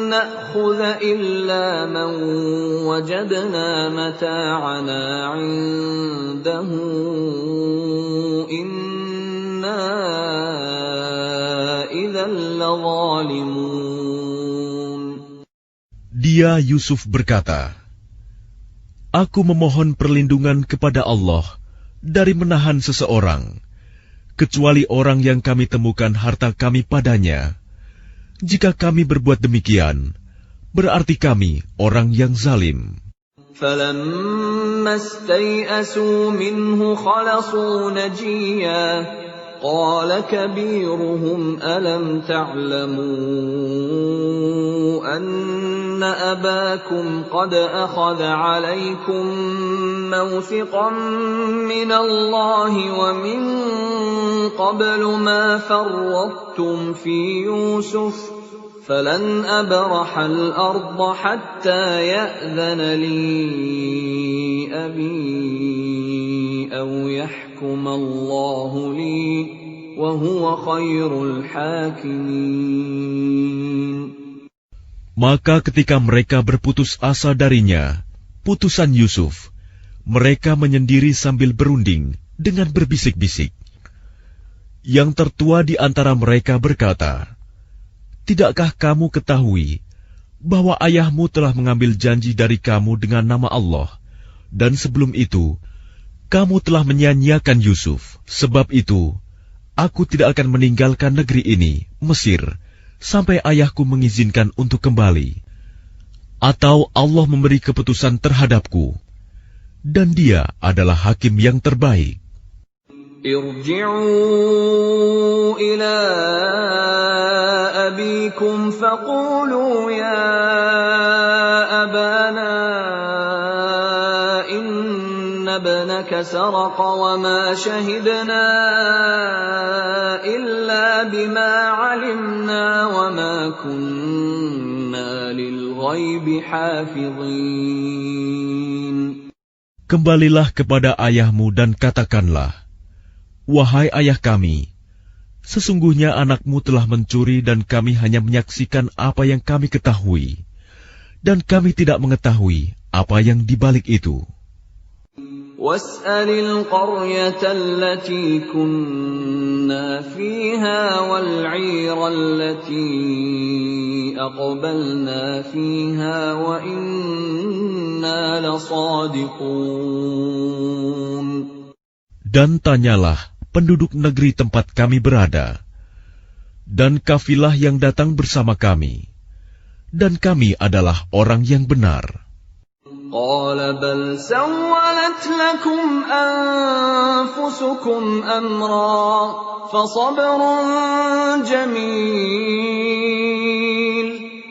na'khudha illa man wajadna mata'ana 'indahu inna idzal ladzalimun. Dia Yusuf berkata, aku memohon perlindungan kepada Allah dari menahan seseorang, kecuali orang yang kami temukan harta kami padanya. Jika kami berbuat demikian, berarti kami orang yang zalim. فَلَمَّا اسْتَيْأَسُوا مِنْهُ خَلَصُوا نَجِيًّا قَالَ كَبِيرُهُمْ أَلَمْ تَعْلَمُوا أَنَّ أَبَاكُمْ قَدْ أَخَذَ عَلَيْكُمْ مَوْثِقًا مِنَ اللَّهِ وَمِنْ قَبْلُ مَا فَرَّطتُمْ فِي يُوسُفَ فَلَنْ أَبْرَحَ الْأَرْضَ حَتَّى يَأْذَنَ لِي أَبِي أَوْ يَحْكُمَ اللَّهُ لِي وَهُوَ خَيْرُ الْحَاكِمِينَ. Maka ketika mereka berputus asa darinya, putusan Yusuf, mereka menyendiri sambil berunding dengan berbisik-bisik. Yang tertua di antara mereka berkata, tidakkah kamu ketahui bahwa ayahmu telah mengambil janji dari kamu dengan nama Allah, dan sebelum itu, kamu telah menyia-nyiakan Yusuf. Sebab itu, aku tidak akan meninggalkan negeri ini, Mesir, sampai ayahku mengizinkan untuk kembali. Atau Allah memberi keputusan terhadapku, dan dia adalah hakim yang terbaik. Irji'u ila abikum faqulu ya abana inna ibnaka saraqa wa ma shahidna illa bima 'alimna wa ma kunna lil ghaibi hafizin. Kembalilah kepada ayahmu dan katakanlah, wahai ayah kami, sesungguhnya anakmu telah mencuri dan kami hanya menyaksikan apa yang kami ketahui, dan kami tidak mengetahui apa yang dibalik itu. Was'alil qaryata allati kunna fiha wal 'ira allati aqbalna fiha wa inna lasadiqun. Dan tanyalah penduduk negeri tempat kami berada, dan kafilah yang datang bersama kami, dan kami adalah orang yang benar. Qala bal sawwalat lakum anfusukum amra fasabrun jamil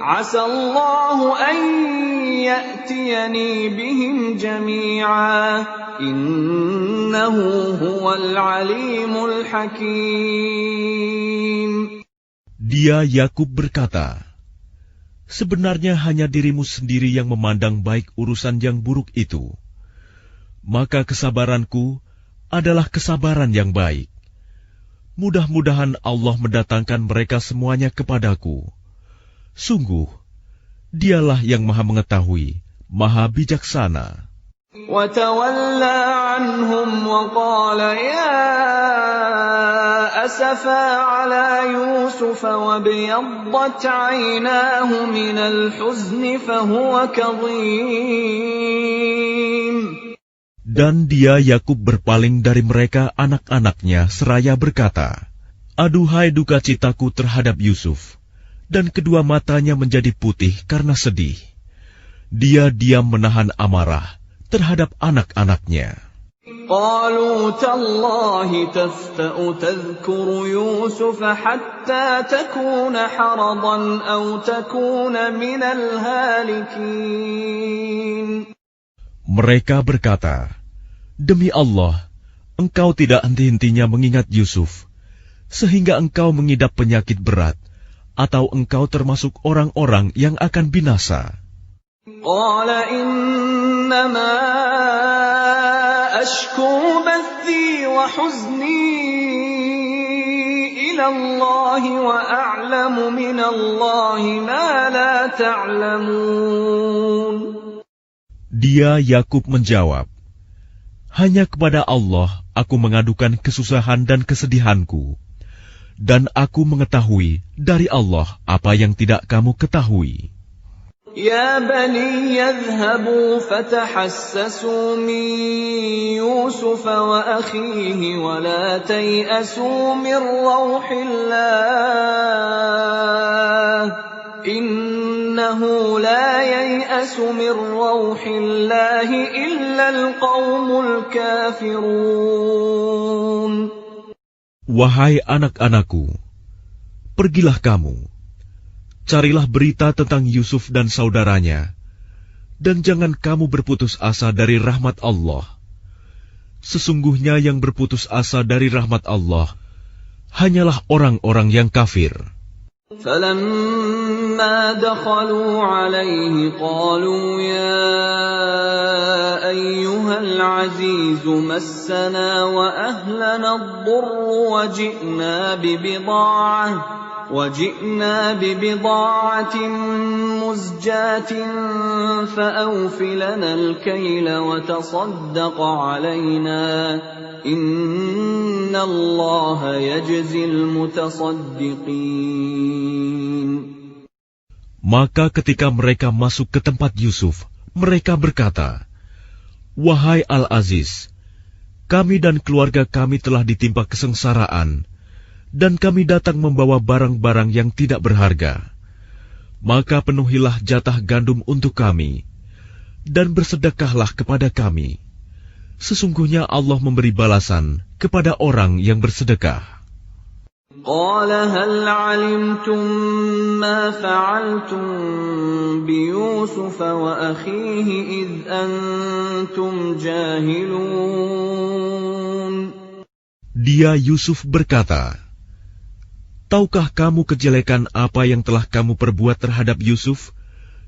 asa Allahu an ya'tiyani bihim jami'a innahu huwal alimul hakim. Dia Yakub berkata, sebenarnya hanya dirimu sendiri yang memandang baik urusan yang buruk itu. Maka kesabaranku adalah kesabaran yang baik. Mudah-mudahan Allah mendatangkan mereka semuanya kepadaku. Sungguh, Dialah yang Maha Mengetahui, Maha Bijaksana. وَتَوَلَّى عَنْهُمْ وَقَالَ يَا أَسَفَا عَلَى يُوسُفَ وَابْيَضَّتْ عَيْنَاهُ مِنَ الْحُزْنِ فَهُوَ كَظِيمٌ. Dan dia Yakub berpaling dari mereka anak-anaknya seraya berkata, "Aduhai duka citaku terhadap Yusuf," dan kedua matanya menjadi putih karena sedih. Dia diam menahan amarah terhadap anak-anaknya. قالوا تالله تفتأ تذكر يوسف حتى تكون حرضا أو تكون من الهالكين. Mereka berkata, "Demi Allah, engkau tidak henti-hentinya mengingat Yusuf, sehingga engkau mengidap penyakit berat, atau engkau termasuk orang-orang yang akan binasa." قال إنما أشكو بثي وحزني إلى الله وأعلم من الله ما لا تعلمون. Dia Yakub menjawab, "Hanya kepada Allah aku mengadukan kesusahan dan kesedihanku, dan aku mengetahui dari Allah apa yang tidak kamu ketahui." يا بني يذهبوا فتحسسوا من يوسف وأخيه ولا تيأسوا من روح الله إنه لا ييأس من روح الله إلا القوم الكافرون. Wahai anak-anakku, pergilah kamu, carilah berita tentang Yusuf dan saudaranya, dan jangan kamu berputus asa dari rahmat Allah. Sesungguhnya yang berputus asa dari rahmat Allah hanyalah orang-orang yang kafir. فَلَمَّا دَخَلُوا عَلَيْهِ قَالُوا يَا أَيُّهَا الْعَزِيزُ مَسَّنَا وَأَهْلَنَا الضُّرُّ وَجِئْنَا بِبِضَاعَةٍ مُزْجَاةٍ فَأَوْفِ لَنَا الْكَيْلَ وَتَصَدَّقْ عَلَيْنَا إِنَّ اللَّهَ يَجْزِي الْمُتَصَدِّقِينَ. Maka ketika mereka masuk ke tempat Yusuf, mereka berkata, "Wahai Al-Aziz, kami dan keluarga kami telah ditimpa kesengsaraan, dan kami datang membawa barang-barang yang tidak berharga. Maka penuhilah jatah gandum untuk kami, dan bersedekahlah kepada kami. Sesungguhnya Allah memberi balasan kepada orang yang bersedekah." قال هل علمتم ما فعلتم بيوسف وأخيه إذ أنتم جاهلون. Dia Yusuf berkata, "Tahukah kamu kejelekan apa yang telah kamu perbuat terhadap Yusuf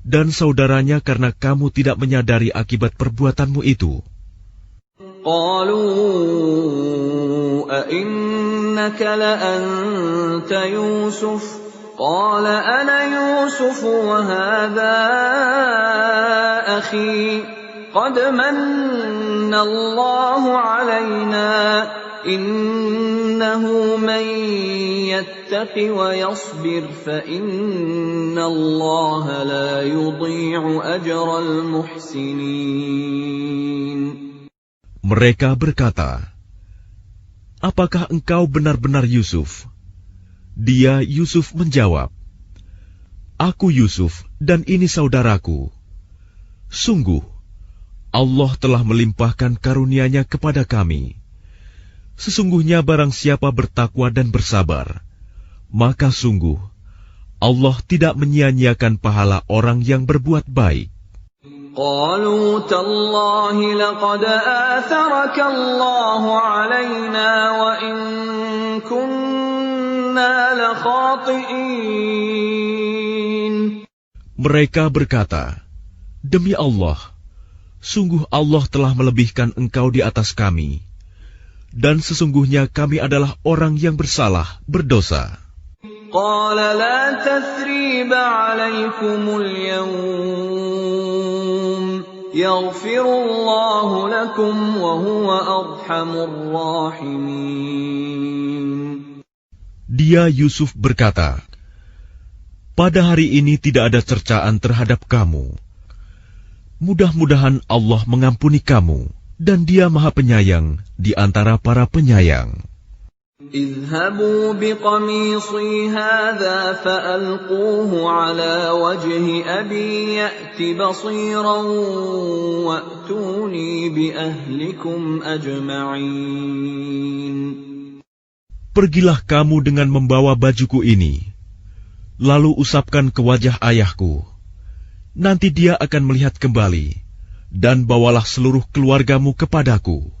dan saudaranya karena kamu tidak menyadari akibat perbuatanmu itu?" قالوا أئنك لأنت يوسف قال أنا يوسف وهذا أخي قد من الله علينا إنه من يتق ويصبر فإن الله لا يضيع أجر المحسنين. Mereka berkata, "Apakah engkau benar-benar Yusuf?" Dia Yusuf menjawab, "Aku Yusuf dan ini saudaraku. Sungguh, Allah telah melimpahkan karunia-Nya kepada kami. Sesungguhnya barang siapa bertakwa dan bersabar, maka sungguh Allah tidak menyia-nyiakan pahala orang yang berbuat baik." قالوا تالله لقد آثرك الله علينا وإن كنا لخاطئين. Mereka berkata, "Demi Allah, sungguh Allah telah melebihkan engkau di atas kami, dan sesungguhnya kami adalah orang yang bersalah, berdosa." قال لا تثريب عليكم اليوم يغفر الله لكم وهو أرحم الراحمين. Dia Yusuf berkata, "Pada hari ini tidak ada cercaan terhadap kamu. Mudah-mudahan Allah mengampuni kamu, dan Dia Maha Penyayang di antara para penyayang." اذهبوا بقميصي هذا فألقوه على وجه أبي يأت بصيرا وأتوني بأهلكم أجمعين. Pergilah kamu dengan membawa bajuku ini, lalu usapkan ke wajah ayahku. Nanti dia akan melihat kembali, dan bawalah seluruh keluargamu kepadaku.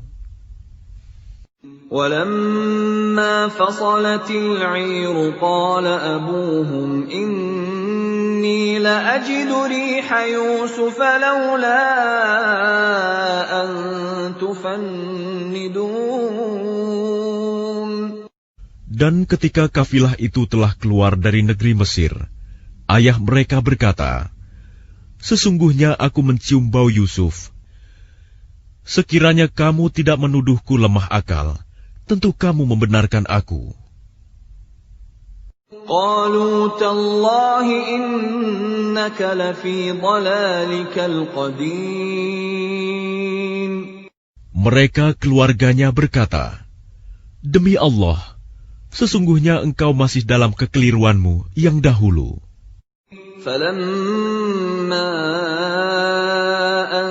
ولما فصلت العير قال أبوهم إني لأجد ريح يوسف لولا أن تفندون. Dan ketika kafilah itu telah keluar dari negeri Mesir, ayah mereka berkata, "Sesungguhnya aku mencium bau Yusuf. Sekiranya kamu tidak menuduhku lemah akal, tentu kamu membenarkan aku." قالوا تالله إنك لفي ضلالك القديم. Mereka keluarganya berkata, "Demi Allah, sesungguhnya engkau masih dalam kekeliruanmu yang dahulu." فلما أن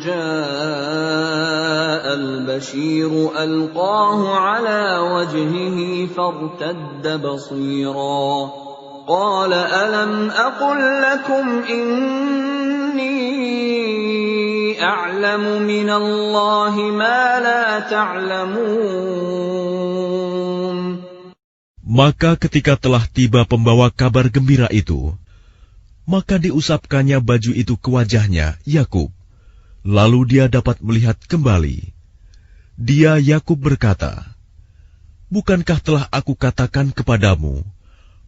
جاء البشير ألقاه على وجهه فارتد بصيرا قال ألم أقل لكم إني أعلم من الله ما لا تعلمون. Maka ketika telah tiba pembawa kabar gembira itu, maka diusapkannya baju itu ke wajahnya, Yakub. Lalu dia dapat melihat kembali. Dia, Yakub, berkata, "Bukankah telah aku katakan kepadamu,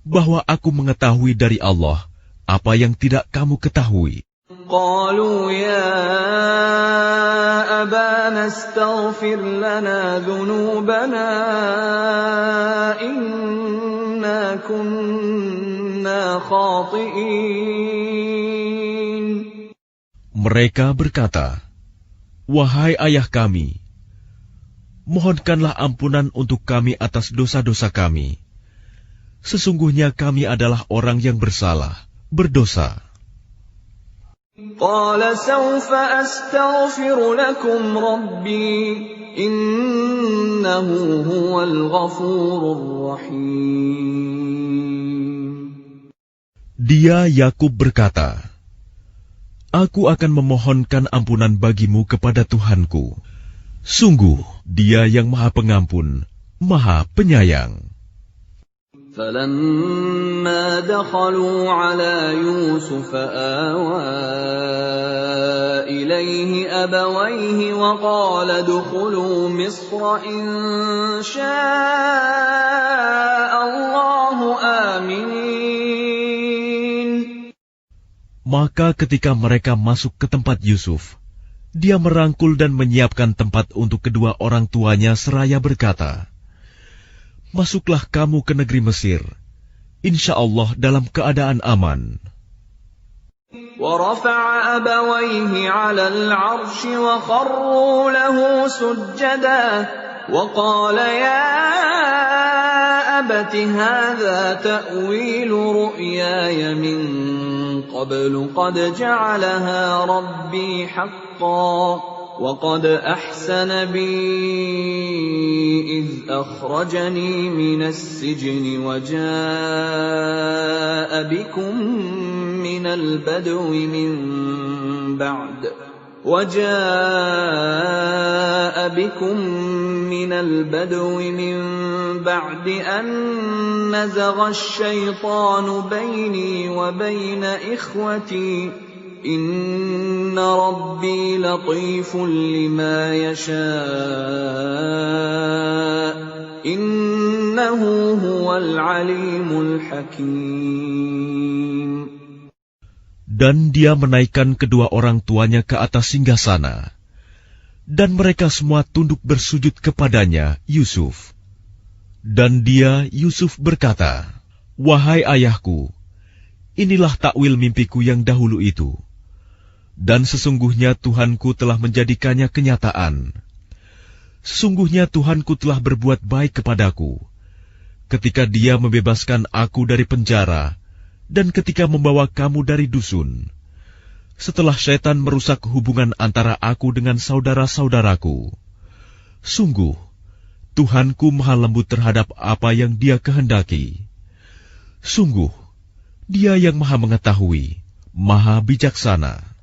bahwa aku mengetahui dari Allah apa yang tidak kamu ketahui?" قالوا يا أبانا استغفر لنا ذنوبنا إنا كنا خاطئين. Mereka berkata, "Wahai ayah kami, mohonkanlah ampunan untuk kami atas dosa-dosa kami. Sesungguhnya kami adalah orang yang bersalah, berdosa." قال سوف أستغفر لكم ربي إنه هو الغفور الرحيم. Dia, Yakub, berkata, "Aku akan memohonkan ampunan bagimu kepada Tuhanku. Sungguh, Dia yang Maha Pengampun, Maha Penyayang." فلما دخلوا على يوسف آوى إليه أبويه وقال ادخلوا مصر إن شاء الله آمنين. Maka ketika mereka masuk ke tempat Yusuf, dia merangkul dan menyiapkan tempat untuk kedua orang tuanya seraya berkata, "Masuklah kamu ke negeri Mesir, insya Allah dalam keadaan aman." ورفع أبويه على العرش وخروا له سجدا وقال يا أبت هذا تأويل رؤياي من قبل قد جعلها ربي حقا وقد أحسن بي إذ أخرجني من السجن وجاء بكم من البدو من بعد أن نزغ الشيطان بيني وبين إخوتي إن ربي لطيف لما يشاء إنه هو العليم الحكيم. Dan dia menaikkan kedua orang tuanya ke atas singgasana, dan mereka semua tunduk bersujud kepadanya, Yusuf. Dan dia, Yusuf, berkata, "Wahai ayahku, inilah takwil mimpiku yang dahulu itu. Dan sesungguhnya Tuhanku telah menjadikannya kenyataan. Sesungguhnya Tuhanku telah berbuat baik kepadaku, ketika Dia membebaskan aku dari penjara, dan ketika membawa kamu dari dusun. Setelah syaitan merusak hubungan antara aku dengan saudara-saudaraku. Sungguh, Tuhanku maha lembut terhadap apa yang Dia kehendaki. Sungguh, Dia yang maha mengetahui, maha bijaksana."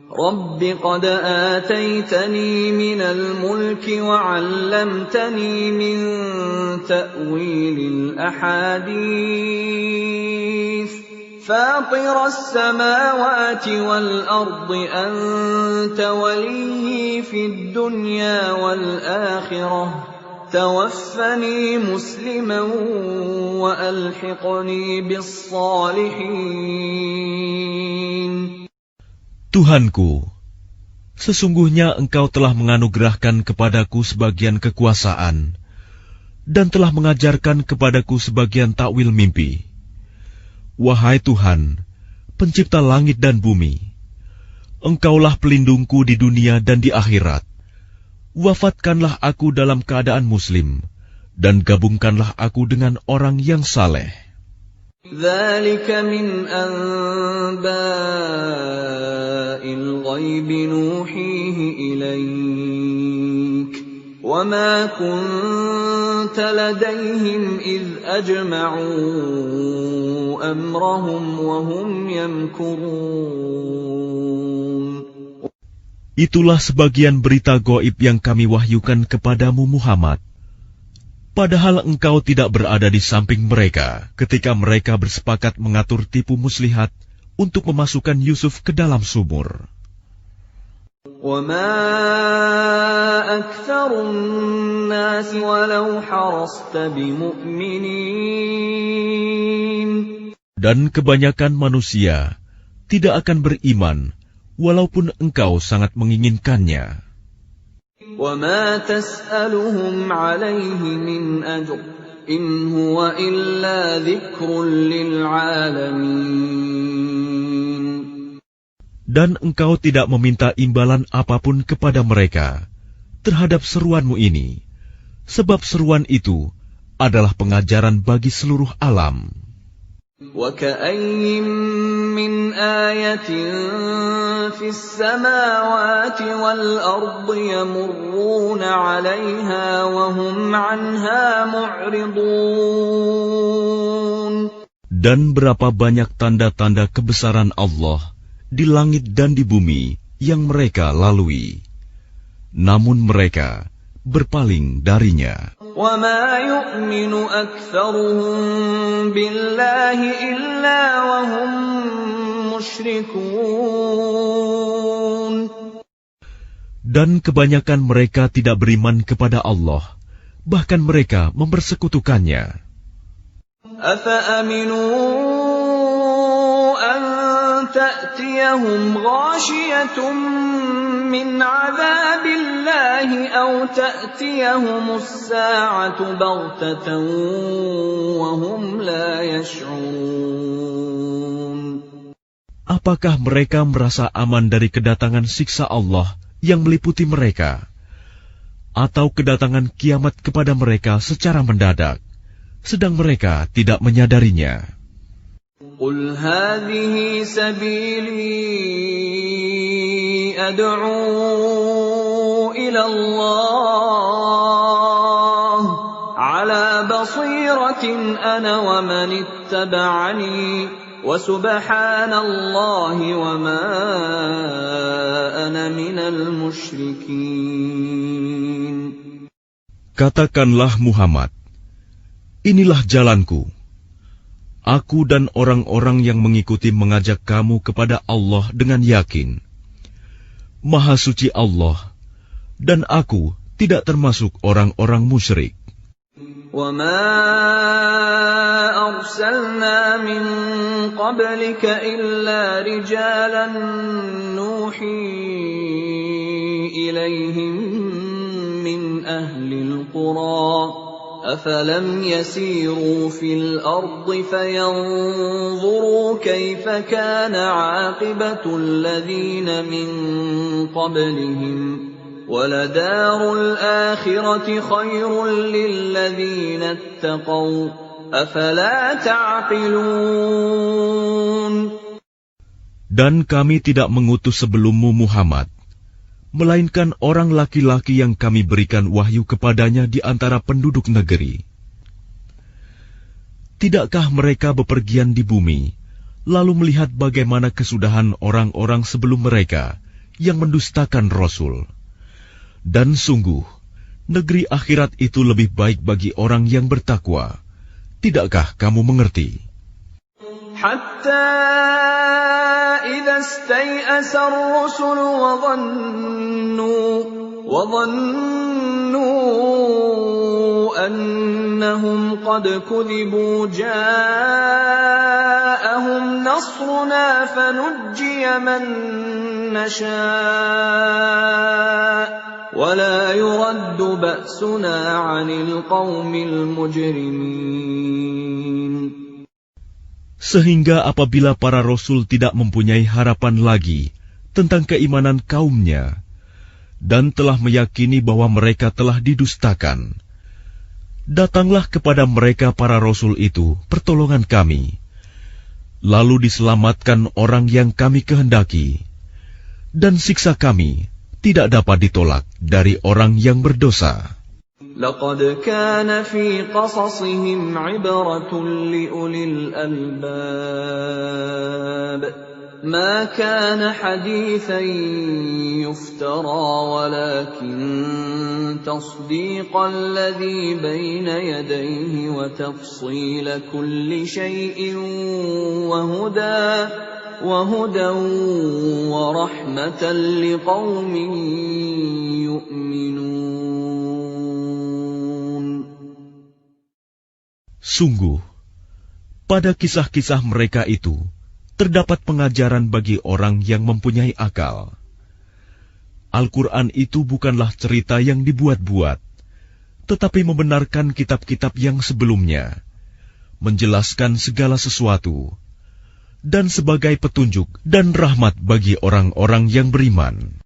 رب قد آتيتني من الملك وعلمتني من تأويل الأحاديث فاطر السماوات والأرض أنت ولي في الدنيا والآخرة توفني مسلما وألحقني بالصالحين. Tuhanku, sesungguhnya Engkau telah menganugerahkan kepadaku sebagian kekuasaan dan telah mengajarkan kepadaku sebagian takwil mimpi. Wahai Tuhan, pencipta langit dan bumi, Engkaulah pelindungku di dunia dan di akhirat. Wafatkanlah aku dalam keadaan muslim, dan gabungkanlah aku dengan orang yang saleh. ذلك من أنباء الغيب نوحيه إليك وما كنت لديهم إذ أجمعوا أمرهم وهم يمكرون. Itulah sebagian berita gaib yang kami wahyukan kepadamu Muhammad. Padahal engkau tidak berada di samping mereka ketika mereka bersepakat mengatur tipu muslihat untuk memasukkan Yusuf ke dalam sumur. وَمَا أَكْثَرُ النَّاسِ وَلَوْ حَرَصْتَ بِمُؤْمِنِينَ. Dan kebanyakan manusia tidak akan beriman walaupun engkau sangat menginginkannya. وَمَا تَسْأَلُهُمْ عَلَيْهِ مِنْ أَجْرٍ إِنْ هُوَ إِلَّا ذِكْرٌ لِلْعَالَمِينَ. Dan engkau tidak meminta imbalan apapun kepada mereka terhadap seruanmu ini, sebab seruan itu adalah pengajaran bagi seluruh alam. وَكَأَيِّن مِّنْ آيَةٍ فِي السَّمَاوَاتِ وَالْأَرْضِ يَمُرُّونَ عَلَيْهَا وَهُمْ عَنْهَا مُعْرِضُونَ. Dan berapa banyak tanda-tanda kebesaran Allah di langit dan di bumi yang mereka lalui, namun mereka berpaling darinya. وَمَا يُؤْمِنُ أَكْثَرُهُم بِاللَّهِ إِلَّا وَهُم مُشْرِكُونَ. Dan kebanyakan mereka tidak beriman kepada Allah, bahkan mereka mempersekutukannya. أَفَأَمِنُوا أَن تَأْتِيَهُمْ غَاشِيَةٌ مِّنْ عَذَابِ اللَّهِ أَوْ تَأْتِيَهُمُ السَّاعَةُ بَغْتَةً وَهُمْ لَا يَشْعُرُونَ. Apakah mereka merasa aman dari kedatangan siksa Allah yang meliputi mereka, atau kedatangan kiamat kepada mereka secara mendadak, sedang mereka tidak menyadarinya? قُلْ هَٰذِهِ سَبِيلِي أَدْعُو إِلَى اللَّهِ عَلَىٰ بَصِيرَةٍ أَنَا وَمَنِ اتَّبَعَنِي وَسُبْحَانَ اللَّهِ وَمَا أَنَا مِنَ الْمُشْرِكِينَ. Katakanlah Muhammad, Inilah jalanku. Aku dan orang-orang yang mengikuti mengajak kamu kepada Allah dengan yakin. Maha suci Allah, dan aku tidak termasuk orang-orang musyrik. وَمَا أَرْسَلْنَا مِن قَبْلِكَ إِلَّا رِجَالًا نُوحِي إِلَيْهِم مِّنْ أَهْلِ الْقُرَىٰ أَفَلَمْ يَسِيرُوا فِي الْأَرْضِ فَيَنظُرُوا كَيْفَ كَانَ عَاقِبَةُ الَّذِينَ مِن قَبْلِهِمْ وَلَدَارُ الْآخِرَةِ خَيْرٌ لِّلَّذِينَ اتَّقَوْا أَفَلَا تَعْقِلُونَ. Dan kami tidak mengutus sebelummu Muhammad, melainkan orang laki-laki yang kami berikan wahyu kepadanya di antara penduduk negeri. Tidakkah mereka bepergian di bumi, lalu melihat bagaimana kesudahan orang-orang sebelum mereka yang mendustakan Rasul? Dan sungguh, negeri akhirat itu lebih baik bagi orang yang bertakwa. Tidakkah kamu mengerti? حتى إذا استيأس الرسل وظنوا أنهم قد كذبوا جاءهم نصرنا فنجي من نشاء ولا يرد بأسنا عن القوم المجرمين. Sehingga apabila para rasul tidak mempunyai harapan lagi tentang keimanan kaumnya dan telah meyakini bahwa mereka telah didustakan, datanglah kepada mereka para rasul itu pertolongan kami, lalu diselamatkan orang yang kami kehendaki, dan siksa kami tidak dapat ditolak dari orang yang berdosa. لقد كان في قصصهم عبرة لأولي الألباب ما كان حديثا يفترى ولكن تصديق الذي بين يديه وتفصيل كل شيء وهدى ورحمة لقوم يؤمنون. Sungguh, pada kisah-kisah mereka itu terdapat pengajaran bagi orang yang mempunyai akal. Al-Quran itu bukanlah cerita yang dibuat-buat, tetapi membenarkan kitab-kitab yang sebelumnya, menjelaskan segala sesuatu, dan sebagai petunjuk dan rahmat bagi orang-orang yang beriman.